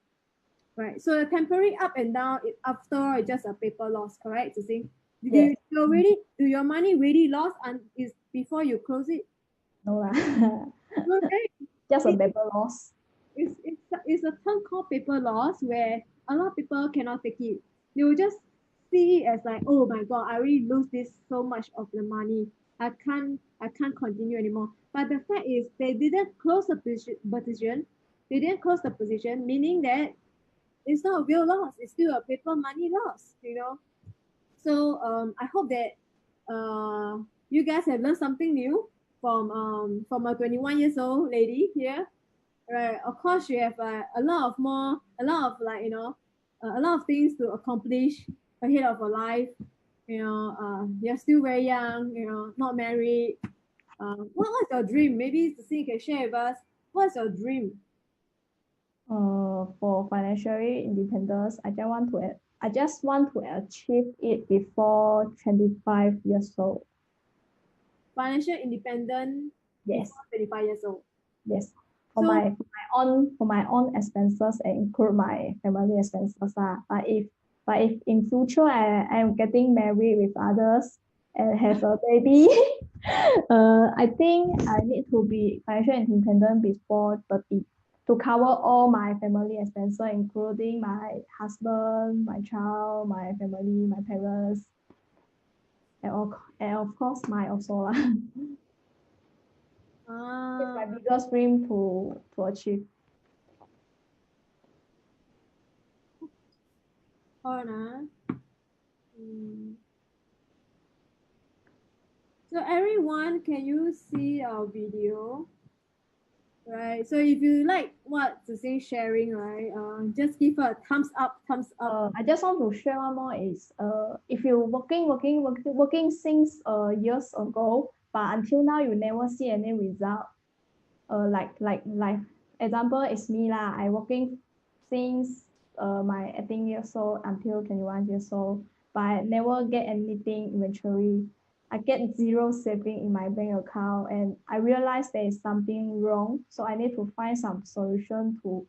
Right. So the temporary up and down, after all, it's just a paper loss, correct? To say, Yes. do your money really lost and is before you close it? No lah. No, right? Just a It, paper loss. it's a term called paper loss where a lot of people cannot take it. They will just see it as like, oh my god, I already lose this so much of the money. I can't continue anymore. But the fact is they didn't close the position. They didn't close the position, meaning that it's not a real loss. It's still a paper money loss. So I hope that you guys have learned something new from a 21 years old lady here. Right. Of course, you have a lot of like a lot of things to accomplish ahead of your life. You're still very young. Not married. What's your dream? Maybe to see you can share with us. What's your dream? For financially independence, I just want to achieve it before 25 years old. Financial independent Yes. before 25 years old. Yes. So For my own expenses and include my family expenses. But if in future I'm getting married with others and have a baby, I think I need to be financially independent before 30 to cover all my family expenses, including my husband, my child, my family, my parents, and of course my also lah. It's my biggest dream to achieve. hold on. Mm. So So everyone, can you see our video? Right. So if you like what Zixing sharing, right, just give her a thumbs up, thumbs up. I just want to share one more is if you working since years ago, but until now you never see any result. Like example is me lah. I working since my 18 years old until 21 years old, but I never get anything eventually. I get zero saving in my bank account, and I realized there is something wrong. So I need to find some solution to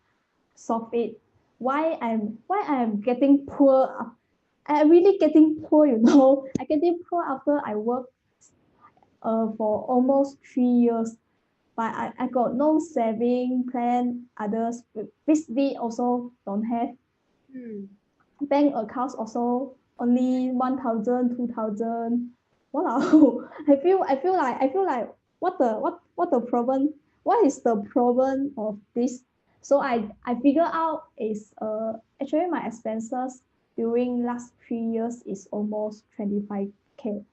solve it. Why I'm getting poor? I really getting poor, you know. I getting poor after I work for almost 3 years, but I got no saving plan. Others basically also don't have. Bank accounts also only 1,000, 2,000. Wow. I feel like what the problem, what is the problem of this? So I figure out is actually my expenses during last 3 years is almost 25K.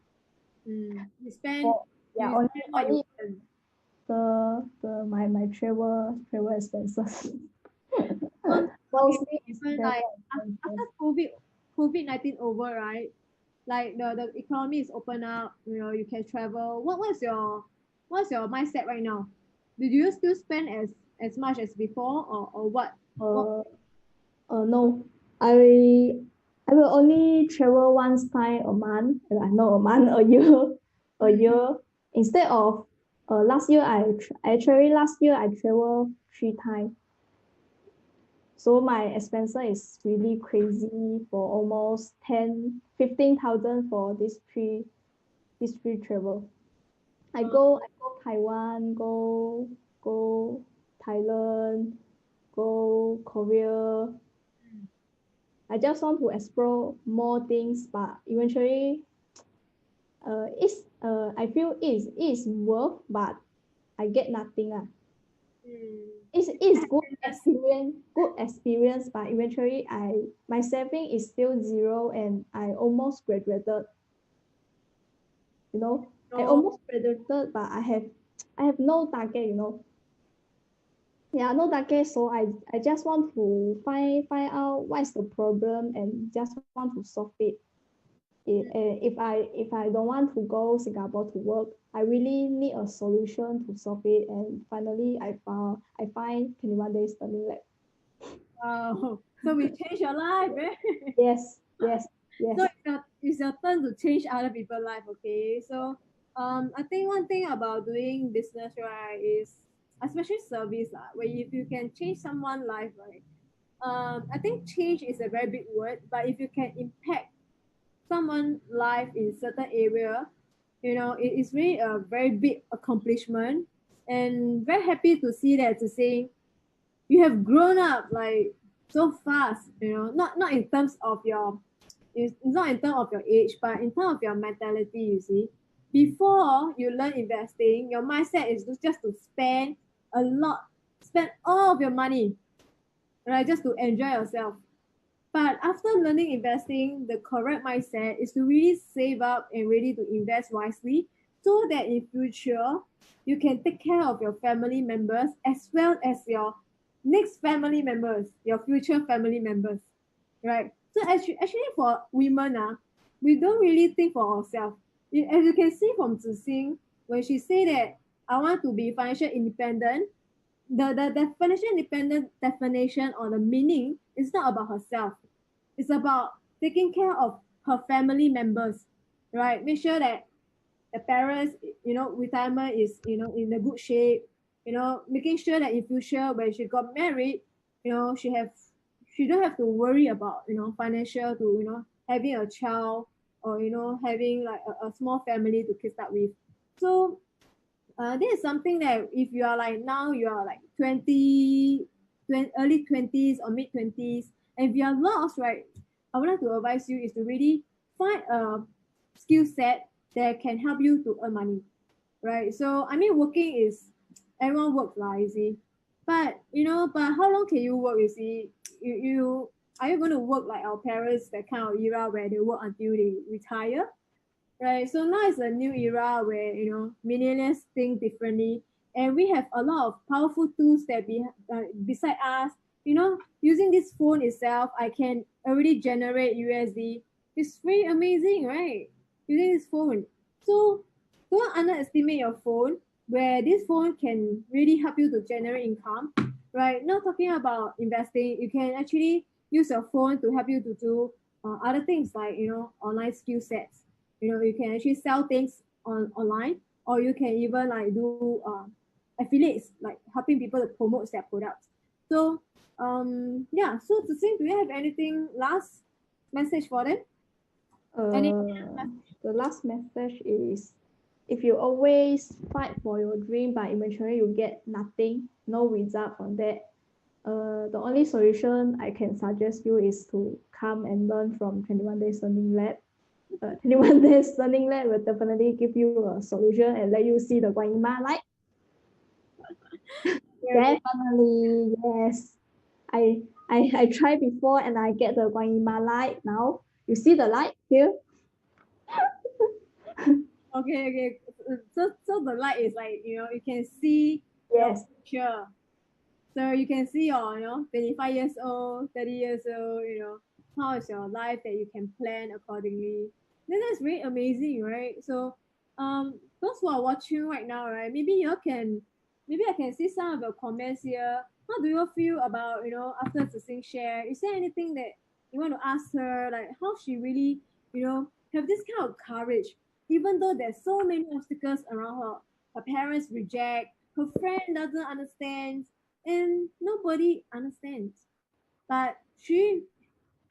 You spend, For yeah, you only spend what you earn. my travel expenses. Okay, Mostly is but travel like expenses. after COVID-19 over, right? Like the economy is open up, you can travel. What's your mindset right now? Do you still spend as much as before, or what? What? Uh, no, I will only travel once time a month. No, a month, a year, a year. Instead of last year, actually last year I travel 3 times. So my expense is really crazy for almost 10, 15,000 for this three travel. I go Taiwan, go Thailand, go Korea. I just want to explore more things, but eventually, I feel is worth, but I get nothing. It's good experience, but eventually, my saving is still zero, and I almost graduated. You know, I No. almost graduated, but I have no target. You know, yeah, no target. So I just want to find out what is the problem and just want to solve it. If I don't want to go Singapore to work, I really need a solution to solve it. And finally, I find 21 days learning lab. Wow. So we change your life, eh? Yes, yes, yes. So it's your turn to change other people's life, okay? So I think one thing about doing business, right, is especially service, where if you can change someone's life, right? I think change is a very big word, but if you can impact someone's life in certain area, it is really a very big accomplishment, and very happy to see that, to say you have grown up like so fast, not in terms of your, it's not in terms of your age, but in terms of your mentality. You see, before you learn investing, your mindset is just to spend a lot, spend all of your money, right, just to enjoy yourself. But after learning investing, the correct mindset is to really save up and ready to invest wisely, so that in future you can take care of your family members as well as your next family members, your future family members, right? So actually for women, we don't really think for ourselves. As you can see from Zixing, when she say that I want to be financial independent, the financial independent definition or the meaning is not about herself. It's about taking care of her family members, right? Make sure that the parents, retirement is, in a good shape. Making sure that in future when she got married, she don't have to worry about, financial, to, having a child, or having like a small family to kick start with. So this is something that if you are like now, you are like 20, early 20s or mid 20s, and if you are lost, right, I would like to advise you is to really find a skill set that can help you to earn money, right? So I mean, working is, everyone works lah, you see, but how long can you work? You see, you are you going to work like our parents, that kind of era where they work until they retire? right? So now it's a new era where millennials think differently, and we have a lot of powerful tools that beside us. Using this phone itself, I can already generate USD. It's very amazing, right? Using this phone. So don't underestimate your phone, where this phone can really help you to generate income, right? Not talking about investing, you can actually use your phone to help you to do other things like online skill sets. You can actually sell things online, or you can even like do affiliates, like helping people to promote their products. So yeah, so to see, do you have anything last message for them? Any The last message is, if you always fight for your dream, but eventually you get nothing, no result from that, the only solution I can suggest you is to come and learn from 21 Days Learning Lab. 21 Days Learning Lab will definitely give you a solution and let you see the Guanyin light. Definitely, yes. I tried before and I get the Guanyin light now. You see the light here? Okay. So the light is like you can see Yes. your future. So you can see your 25 years old, 30 years old. How is your life that you can plan accordingly. Then that's really amazing, right? So those who are watching right now, right? Maybe I can see some of your comments here. How do you feel about after Zixing share? Is there anything that you want to ask her, like how she really have this kind of courage, even though there's so many obstacles around her? Her parents reject, her friend doesn't understand, and nobody understands. But she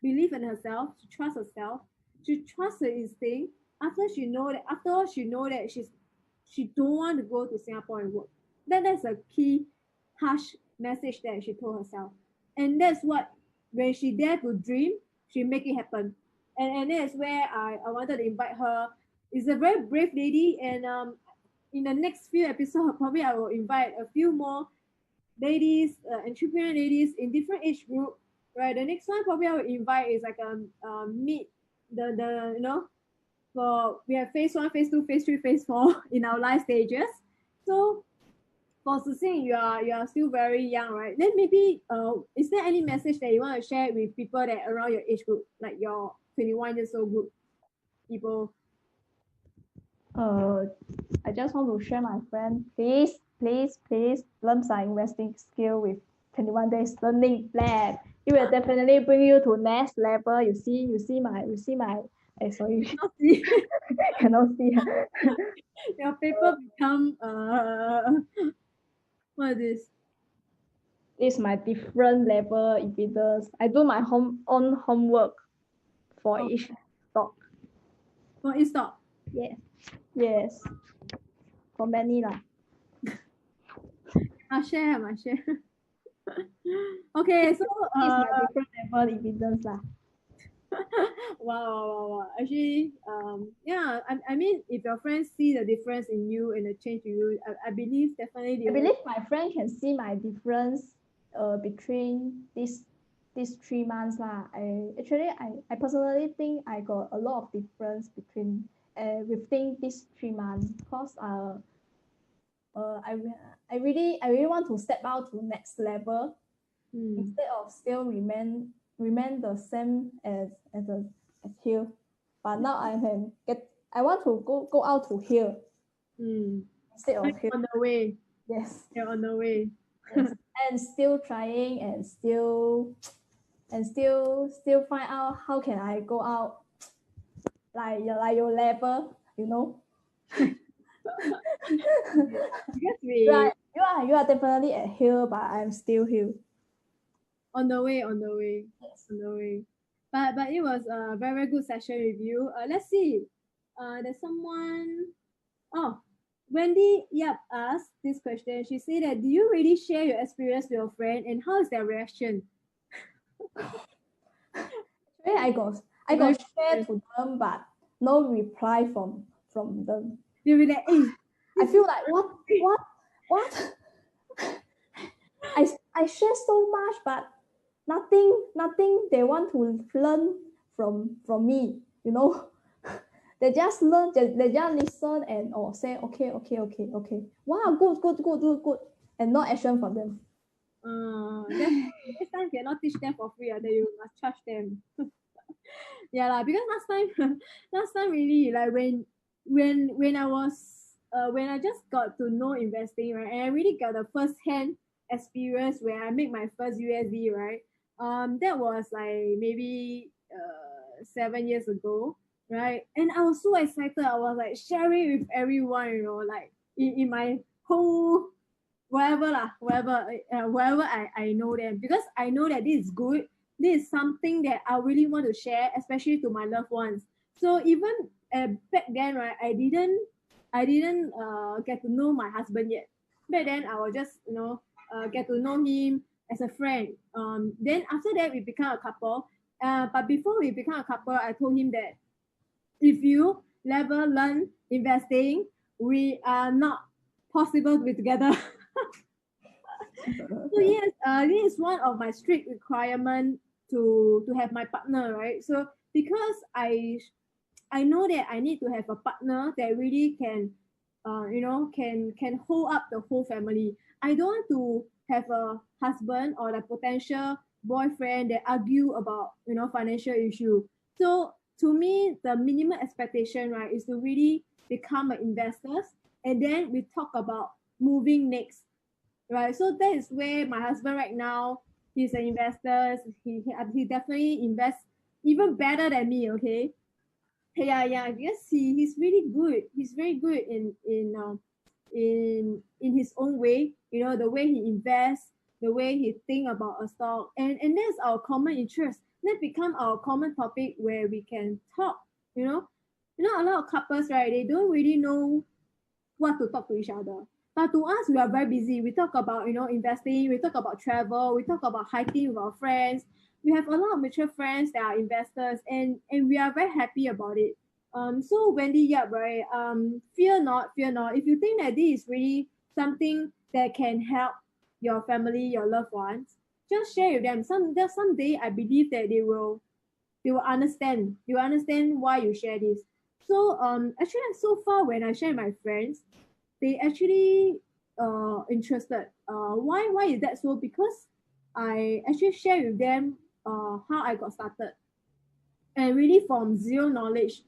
believes in herself. She trusts herself. She trusts her instinct. After all, she know that she don't want to go to Singapore and work. That's a key harsh message that she told herself, and that's what when she dare to dream, she make it happen. And that's where I wanted to invite her. Is a very brave lady, and in the next few episodes, probably I will invite a few more ladies, entrepreneur ladies in different age group. Right. The next one probably I will invite is like meet the for we have phase one, phase two, phase three, phase four in our life stages. So for Susing, you are still very young, right? Then maybe is there any message that you want to share with people that around your age group, like your 21 years old group people? I just want to share my friend. Please learn some investing skill with 21 Days Learning Lab. It will definitely bring you to next level. You see my. Sorry, cannot see. Your paper become what is this? This is my different level evidence. I do my own homework for each stock. For e-stock. Yes. For many lah. I'll share. Okay, so This is my different level evidence lah. wow. Actually, yeah, I mean, if your friends see the difference in you and the change in you, I believe definitely I believe my friend can see my difference between these 3 months lah. I personally think I got a lot of difference between within these 3 months because I really want to step out to next level instead of still remain the same as here. But now I want to go out to here instead of here. On the way. Yes. You're on the way. Yes. And still trying and still find out how can I go out like your level, Because we you are definitely at here, but I'm still here. on the way. Yes. On the way. But it was a very, very good session with you. Let's see. There's someone. Oh, Wendy Yap asked this question. She said that, do you really share your experience with your friend, and how is their reaction? I got shared to them, but no reply from them. They'll be like, hey. I feel like what? I share so much, but nothing they want to learn from me. they just learn, they just listen and say okay. Wow, good, and no action from them. Next time cannot teach them for free, then you must charge them. Yeah, lah, because last time really like when I was when I just got to know investing, right, and I really got the first hand experience where I make my first USD, right. That was like maybe 7 years ago, right, and I was so excited. I was like sharing with everyone, like in my whole wherever I know them, because I know that this is good. This is something that I really want to share, especially to my loved ones. So even back then, right, I didn't get to know my husband yet. Back then, I was just get to know him as a friend. Then after that, we become a couple. But before we become a couple, I told him that if you never learn investing, we are not possible to be together. So yes, this is one of my strict requirement to have my partner, right? So because I know that I need to have a partner that really can, can hold up the whole family. I don't want to have a husband or a potential boyfriend that argue about financial issue. So to me, the minimum expectation, right, is to really become an investors, and then we talk about moving next, right? So that is where my husband right now, he's an investor. He definitely invests even better than me. Okay, yeah, because he's really good. He's very good in his own way. The way he invests, the way he think about a stock, and that's our common interest. That become our common topic where we can talk. A lot of couples, right? They don't really know what to talk to each other. But to us, we are very busy. We talk about, investing, we talk about travel, we talk about hiking with our friends. We have a lot of mutual friends that are investors, and we are very happy about it. So Wendy, yeah, right. Fear not, fear not. If you think that this is really something that can help your family, your loved ones, just share with them. Someday I believe that they will understand. They will understand why you share this. So actually so far when I share with my friends, they actually interested. Why is that so? Because I actually share with them how I got started, and really from zero knowledge.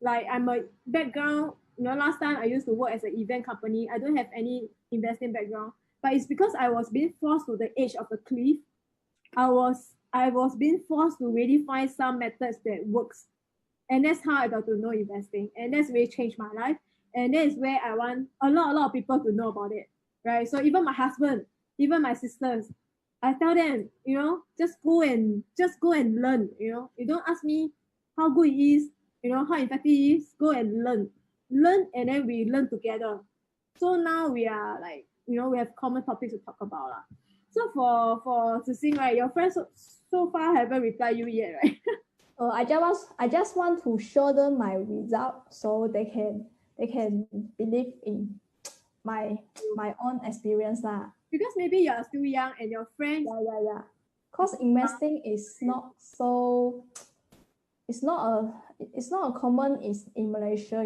Like I'm a background, last time I used to work as an event company. I don't have any investing background, but it's because I was being forced to the edge of the cliff. I was being forced to really find some methods that works, and that's how I got to know investing, and that's really changed my life. And that is where I want a lot of people to know about it, right? So even my husband, even my sisters, I tell them, just go and learn. You don't ask me how good it is, how effective it is. Go and learn, and then we learn together. So now we are like, we have common topics to talk about lah. So for Zixing, right, your friends so far haven't replied you yet, right? I just want to show them my result so they can believe in my own experience lah. Because maybe you are still young and your friends. Yeah. Because investing is not so. It's not a common in Malaysia.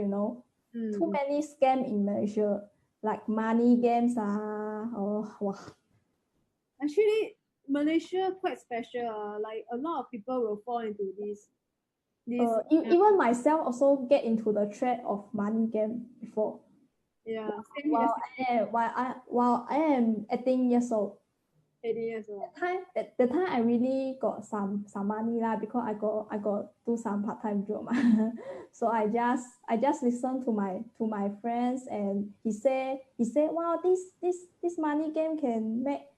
Too many scam in Malaysia, like money games wow. Actually, Malaysia quite special. Like a lot of people will fall into this. Even myself also get into the trap of money game before. Yeah. While I am 18 years old. 18 years old. The time I really got some money lah, because I got do some part-time job. So I just listen to my friends, and he said wow, this money game can make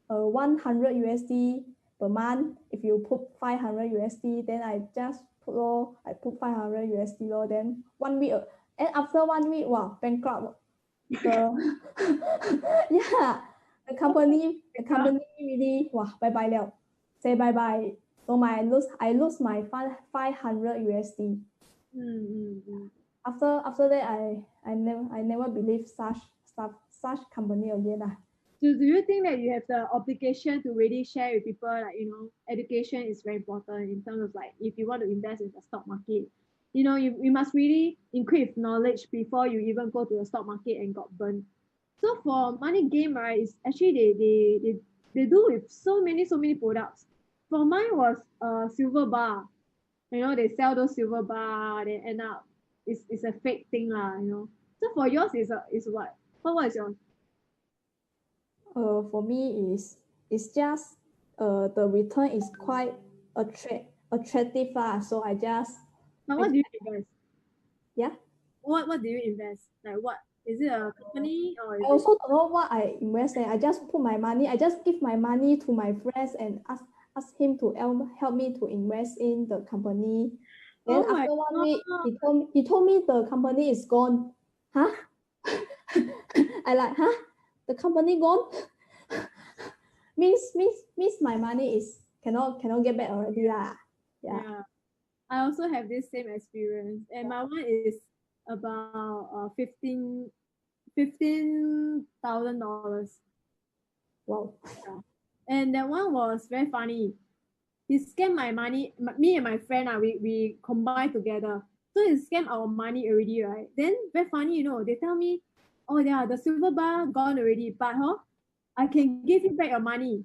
100 USD per month. If you put 500 USD, then I just put 500 USD lor. Then 1 week, and after 1 week, wow, bankrupt. Yeah, the company really bye bye liao. Say bye bye. So I lose my 500 USD. After that, I never believe such company again lah. So do you think that you have the obligation to really share with people, like, education is very important in terms of, like, if you want to invest in the stock market, you must really increase knowledge before you even go to the stock market and got burned. So for money game, right, it's actually they do with so many products. For mine was a silver bar. They sell those silver bar, they end up it's a fake thing lah. So for yours is what? What is yours? For me is just the return is quite attractive lah. So Now I what do you invest? yeah. What do you invest? Like what? Is it a company or is I it also don't know what I invest in. I just put my money. I just give my money to my friends and ask him to help me to invest in the company. Then oh my after 1 week, god. he told me the company is gone. Huh? I like, huh? The company gone? means my money is cannot get back already lah. Yeah. Yeah. I also have this same experience, and my one is about $15,000. Wow. Yeah. And that one was very funny. He scammed my money. Me and my friend, we combined together. So he scammed our money already, right? Then very funny, they tell me, oh yeah, the silver bar gone already, but I can give you back your money.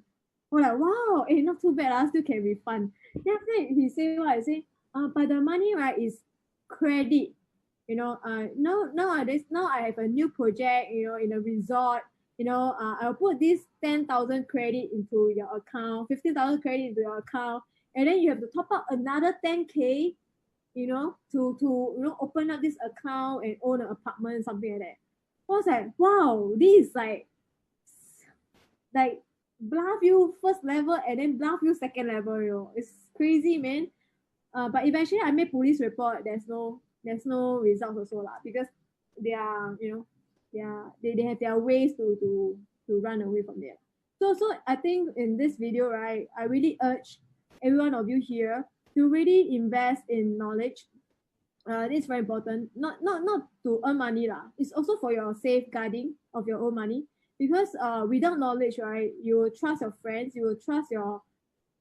We're like, wow, not too bad, I still can refund. Then after that, he say what? I say, but the money, right, is credit. Now I have a new project, in a resort. I'll put this 10,000 credit into your account, 15,000 credit into your account, and then you have to top up another 10K, to open up this account and own an apartment, something like that. I was like, wow, this is like bluff you first level and then bluff you second level. It's crazy, man. But eventually I made police report. There's no results also lah, because they are they have their ways to run away from there. So I think in this video, right, I really urge every one of you here to really invest in knowledge. This is very important. Not to earn money lah. It's also for your safeguarding of your own money, because without knowledge, right, you will trust your friends, you will trust your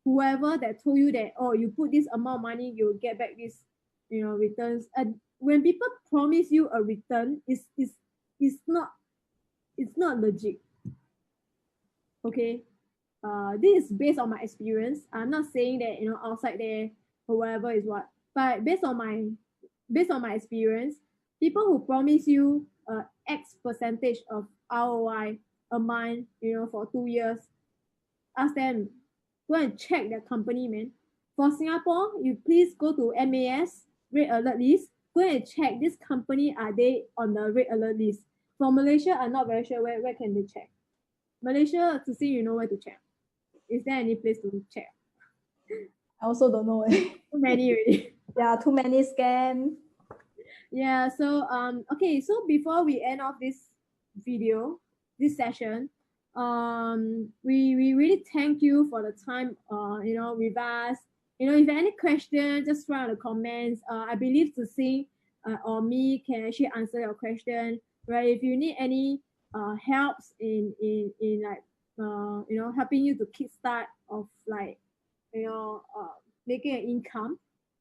whoever that told you that, oh, you put this amount of money, you'll get back this, returns. And when people promise you a return, it's not legit. Okay. This is based on my experience. I'm not saying that outside there or whatever is what, but based on my experience, people who promise you X percentage of ROI a month, for 2 years, ask them, go and check their company, man. For Singapore, you please go to MAS red alert list. Go and check this company, are they on the red alert list. For Malaysia, I'm not very sure where can they check. Malaysia, to see, where to check. Is there any place to check? I also don't know. Too many already. Yeah, too many scams. Yeah, so okay, so before we end off this video, this session, we really thank you for the time with us. If you have any questions, just write in the comments. I believe to see or me can actually answer your question, right? If you need any helps in like helping you to kickstart of like making an income,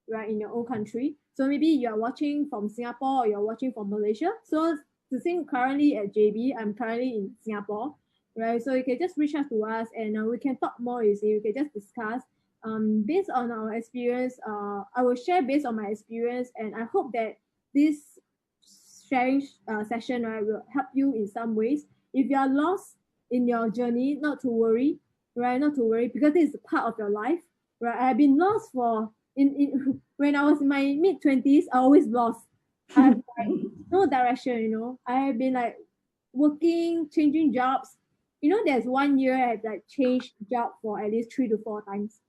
right, in your own country. So maybe you're watching from Singapore or you're watching from Malaysia. So to think currently at JB, I'm currently in Singapore, right? So you can just reach out to us and we can talk more. You see, we can just discuss. Based on our experience, I will share based on my experience, and I hope that this sharing session, right, will help you in some ways. If you are lost in your journey, not to worry, right? Not to worry, because this is part of your life, right? I've been lost for when I was in my mid-20s. I always lost. I have like no direction. I have been like working, changing jobs. There's 1 year I have like changed job for at least 3 to 4 times.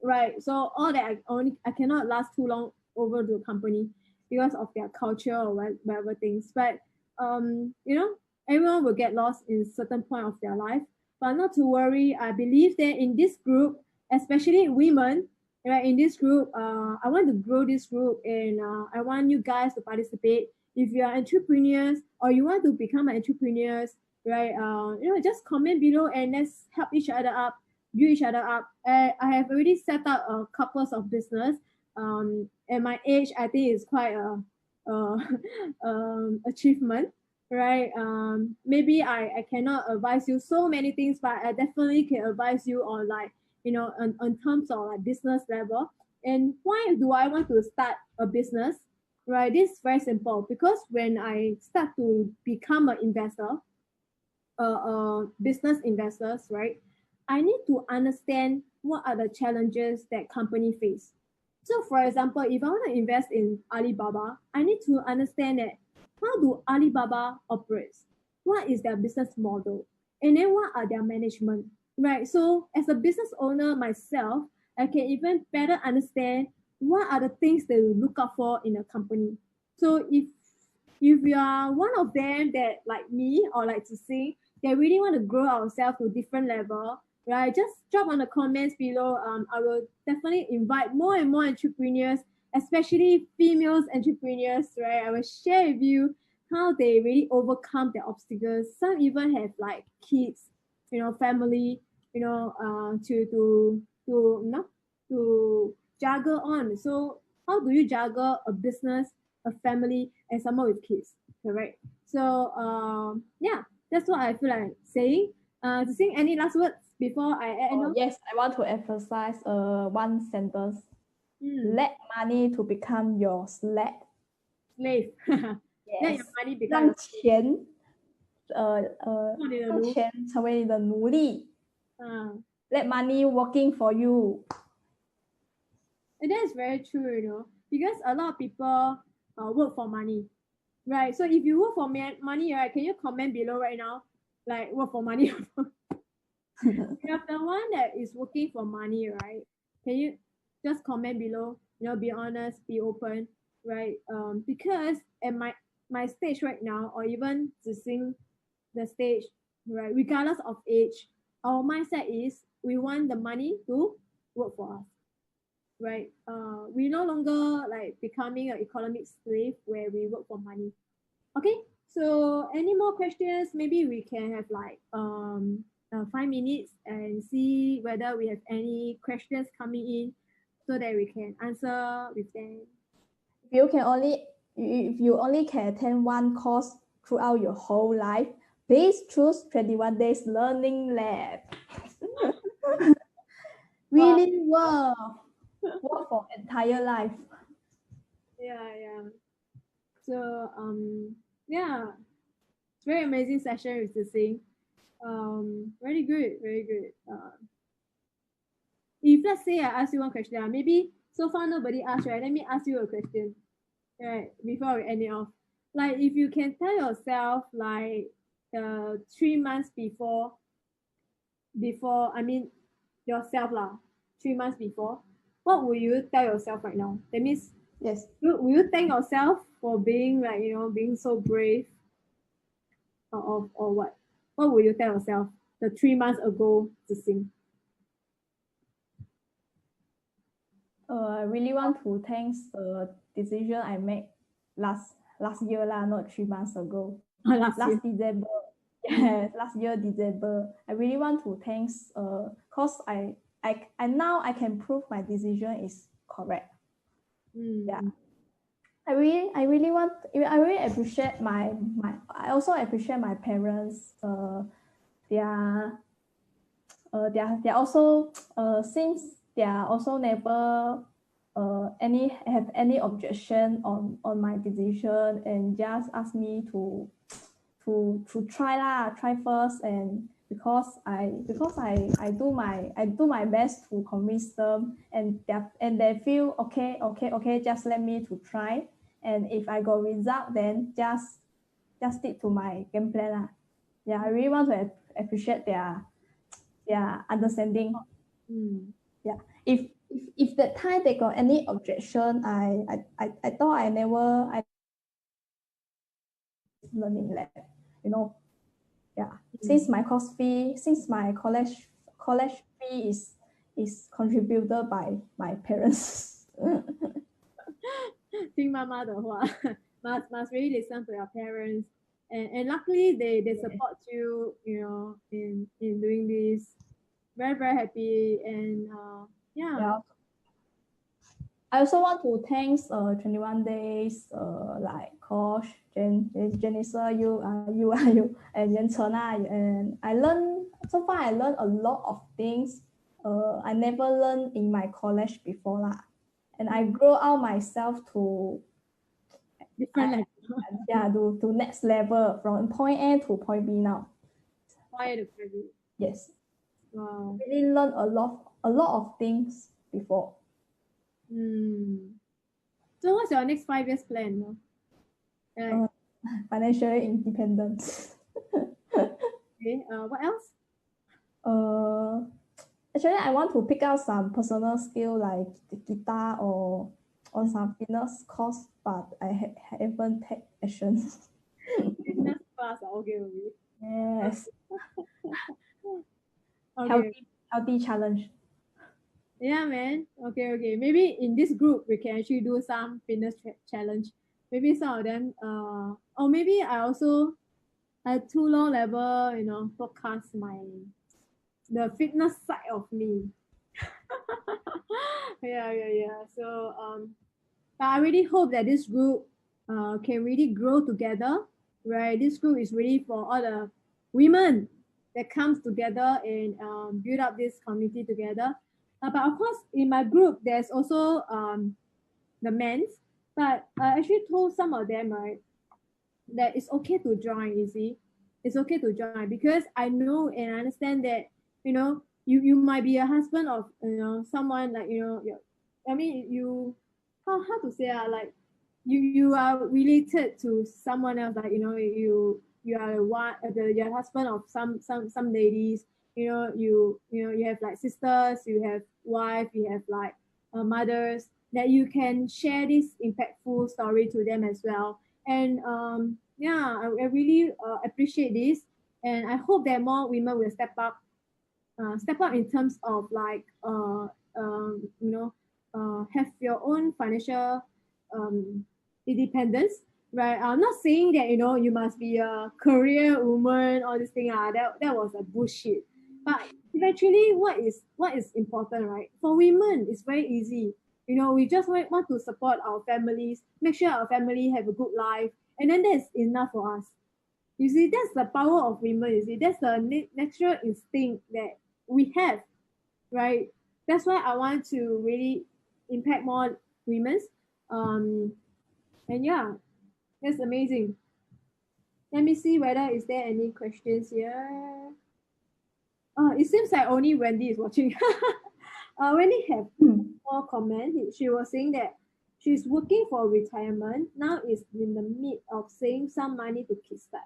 Right. So all that I cannot last too long over to a company because of their culture or whatever things. But everyone will get lost in certain point of their life. But not to worry. I believe that in this group, especially women, right, in this group, I want to grow this group, and I want you guys to participate. If you are entrepreneurs or you want to become entrepreneurs, right, just comment below and let's help each other up, build each other up. I have already set up a couples of business, at my age, I think it's quite a achievement, right? Maybe I cannot advise you so many things, but I definitely can advise you on like, on terms of like business level. And why do I want to start a business? Right, this is very simple because when I start to become an investor, business investors, right, I need to understand what are the challenges that company face. So, for example, if I want to invest in Alibaba, I need to understand that how do Alibaba operates? What is their business model? And then what are their management? Right. So, as a business owner myself, I can even better understand what are the things that you look out for in a company. So, if you are one of them that like me or like to sing, that really want to grow ourselves to different level, right? Just drop on the comments below. I will definitely invite more and more entrepreneurs, especially females entrepreneurs, right? I will share with you how they really overcome their obstacles. Some even have like kids, family, to juggle on. So how do you juggle a business, a family, and someone with kids? Correct. So yeah, that's what I feel like saying. To sing any last words before I end off? Yes, I want to emphasize one sentence. Mm, Let money to become your slave. slave. Let your Yes，money become 让 your 钱做你的让奴。钱成为你的奴隶。嗯 Let money working for you. And that's very true, because a lot of people work for money, right? So if you work for money, right, can you comment below right now? Like work for money. You have the one that is working for money, right? Can you just comment below? Be honest, be open, right? Because at my stage right now, or even to sing the stage, right? Regardless of age, our mindset is we want the money to work for us, right? We no longer like becoming an economic slave where we work for money. Okay, so any more questions? Maybe we can have like 5 minutes and see whether we have any questions coming in so that we can answer with them. If you only can attend one course throughout your whole life, please choose 21 days learning lab. Really work for entire life. Yeah. So yeah, it's very amazing session with the sing. Very good, very good. If let's say I ask you one question, maybe so far nobody asked, right? Let me ask you a question, right? Before we end it off, like if you can tell yourself like 3 months before I mean yourself lah, 3 months before, what will you tell yourself right now? That means Yes. will you thank yourself for being like being so brave, or what? What will you tell yourself the 3 months ago to sing? I really want to thank the decision I made last year lah, not 3 months ago. Last year. December. Yes, last year December. I really want to thanks cause I now I can prove my decision is correct. Yeah. I really appreciate my I also appreciate my parents. They're also since they are also never have any objection on my decision and just ask me to try first, and because I do my best to convince them, and they feel okay, just let me to try, and if I got result then just stick to my game plan lah. Yeah, I really want to appreciate their understanding. Yeah, if that time they got any objection, I thought I learning lab, yeah. Since my course fee, since my college fee is contributed by my parents. 听妈妈的话 must really listen to your parents, and luckily they support you, in doing this. Very, very happy, and yeah. I also want to thank 21 Days like Coach Jenniser, you and Jenniser, and I learned a lot of things I never learned in my college before lah. And I grow out myself to Different level. to next level from point A to point B now. Why the credit? Yes. Wow. Really learn a lot of things before. So what's your next 5 years plan? No? Financial independence. Okay. What else? Actually, I want to pick up some personal skill like the guitar or some fitness course, but I haven't taken action. Fitness class. Okay. Yes. Okay. Healthy challenge. Yeah, man. Okay. Maybe in this group we can actually do some fitness challenge. Maybe some of them. Or maybe I also at too low level, podcast the fitness side of me. Yeah. So I really hope that this group can really grow together, right? This group is really for all the women that comes together and build up this community together. But of course, in my group, there's also the men's. But I actually told some of them, right, that it's okay to join. You see, it's okay to join because I know and I understand that you might be a husband of someone like I mean you how to say like you are related to someone else like you are your husband of some ladies you have like sisters, you have wife, you have like mothers that you can share this impactful story to them as well. And yeah, I really appreciate this, and I hope that more women will step up in terms of like have your own financial independence, right? I'm not saying that you must be a career woman or this thing. That was a bullshit. But eventually, what is important, right? For women, it's very easy. We just want to support our families, make sure our family have a good life, and then that's enough for us. You see, that's the power of women. You see, that's the natural instinct that we have, right? That's why I want to really impact more women's. Um, and yeah, that's amazing. Let me see whether is there any questions here. It seems like only Wendy is watching. Wendy have more comment. She was saying that she's working for retirement now, is in the mid of saving some money to kickstart.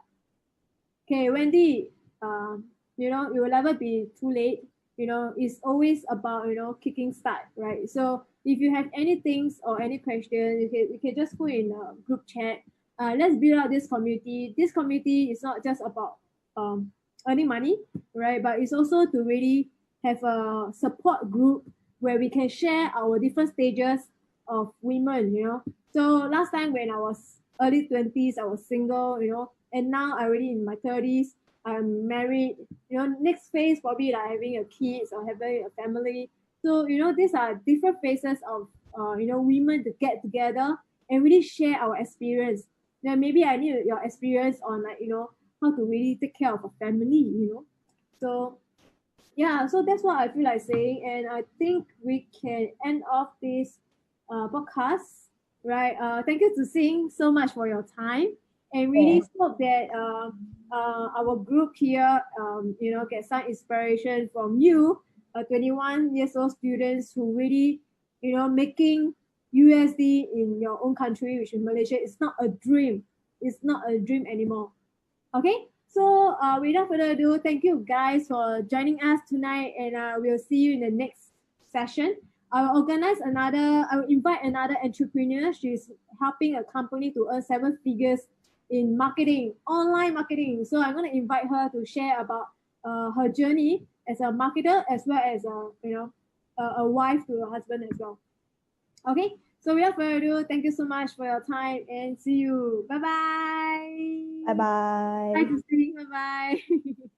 Okay, Wendy, it will never be too late. It's always about, kicking start, right? So if you have any things or any questions, you can just put in a group chat. Let's build out this community. This community is not just about earning money, right? But it's also to really have a support group where we can share our different stages of women. So last time when I was early 20s, I was single, and now I already in my 30s. I'm married. Next phase probably like having a kids or having a family. So these are different phases of women to get together and really share our experience. Now maybe I need your experience on like how to really take care of a family. So yeah, so that's what I feel like saying, and I think we can end off this podcast, right? Thank you to Sing so much for your time, and really hope that our group here, get some inspiration from you, 21 years old students who really, making USD in your own country, which is Malaysia, is not a dream. It's not a dream anymore. Okay, so without further ado, thank you guys for joining us tonight, and we'll see you in the next session. I will invite another entrepreneur. She's helping a company to earn 7 figures in marketing, online marketing. So I'm going to invite her to share about her journey as a marketer, as well as a wife to her husband as well. Okay, so without further ado, thank you so much for your time, and see you. Bye bye. Bye bye. Bye, Christine. Bye bye.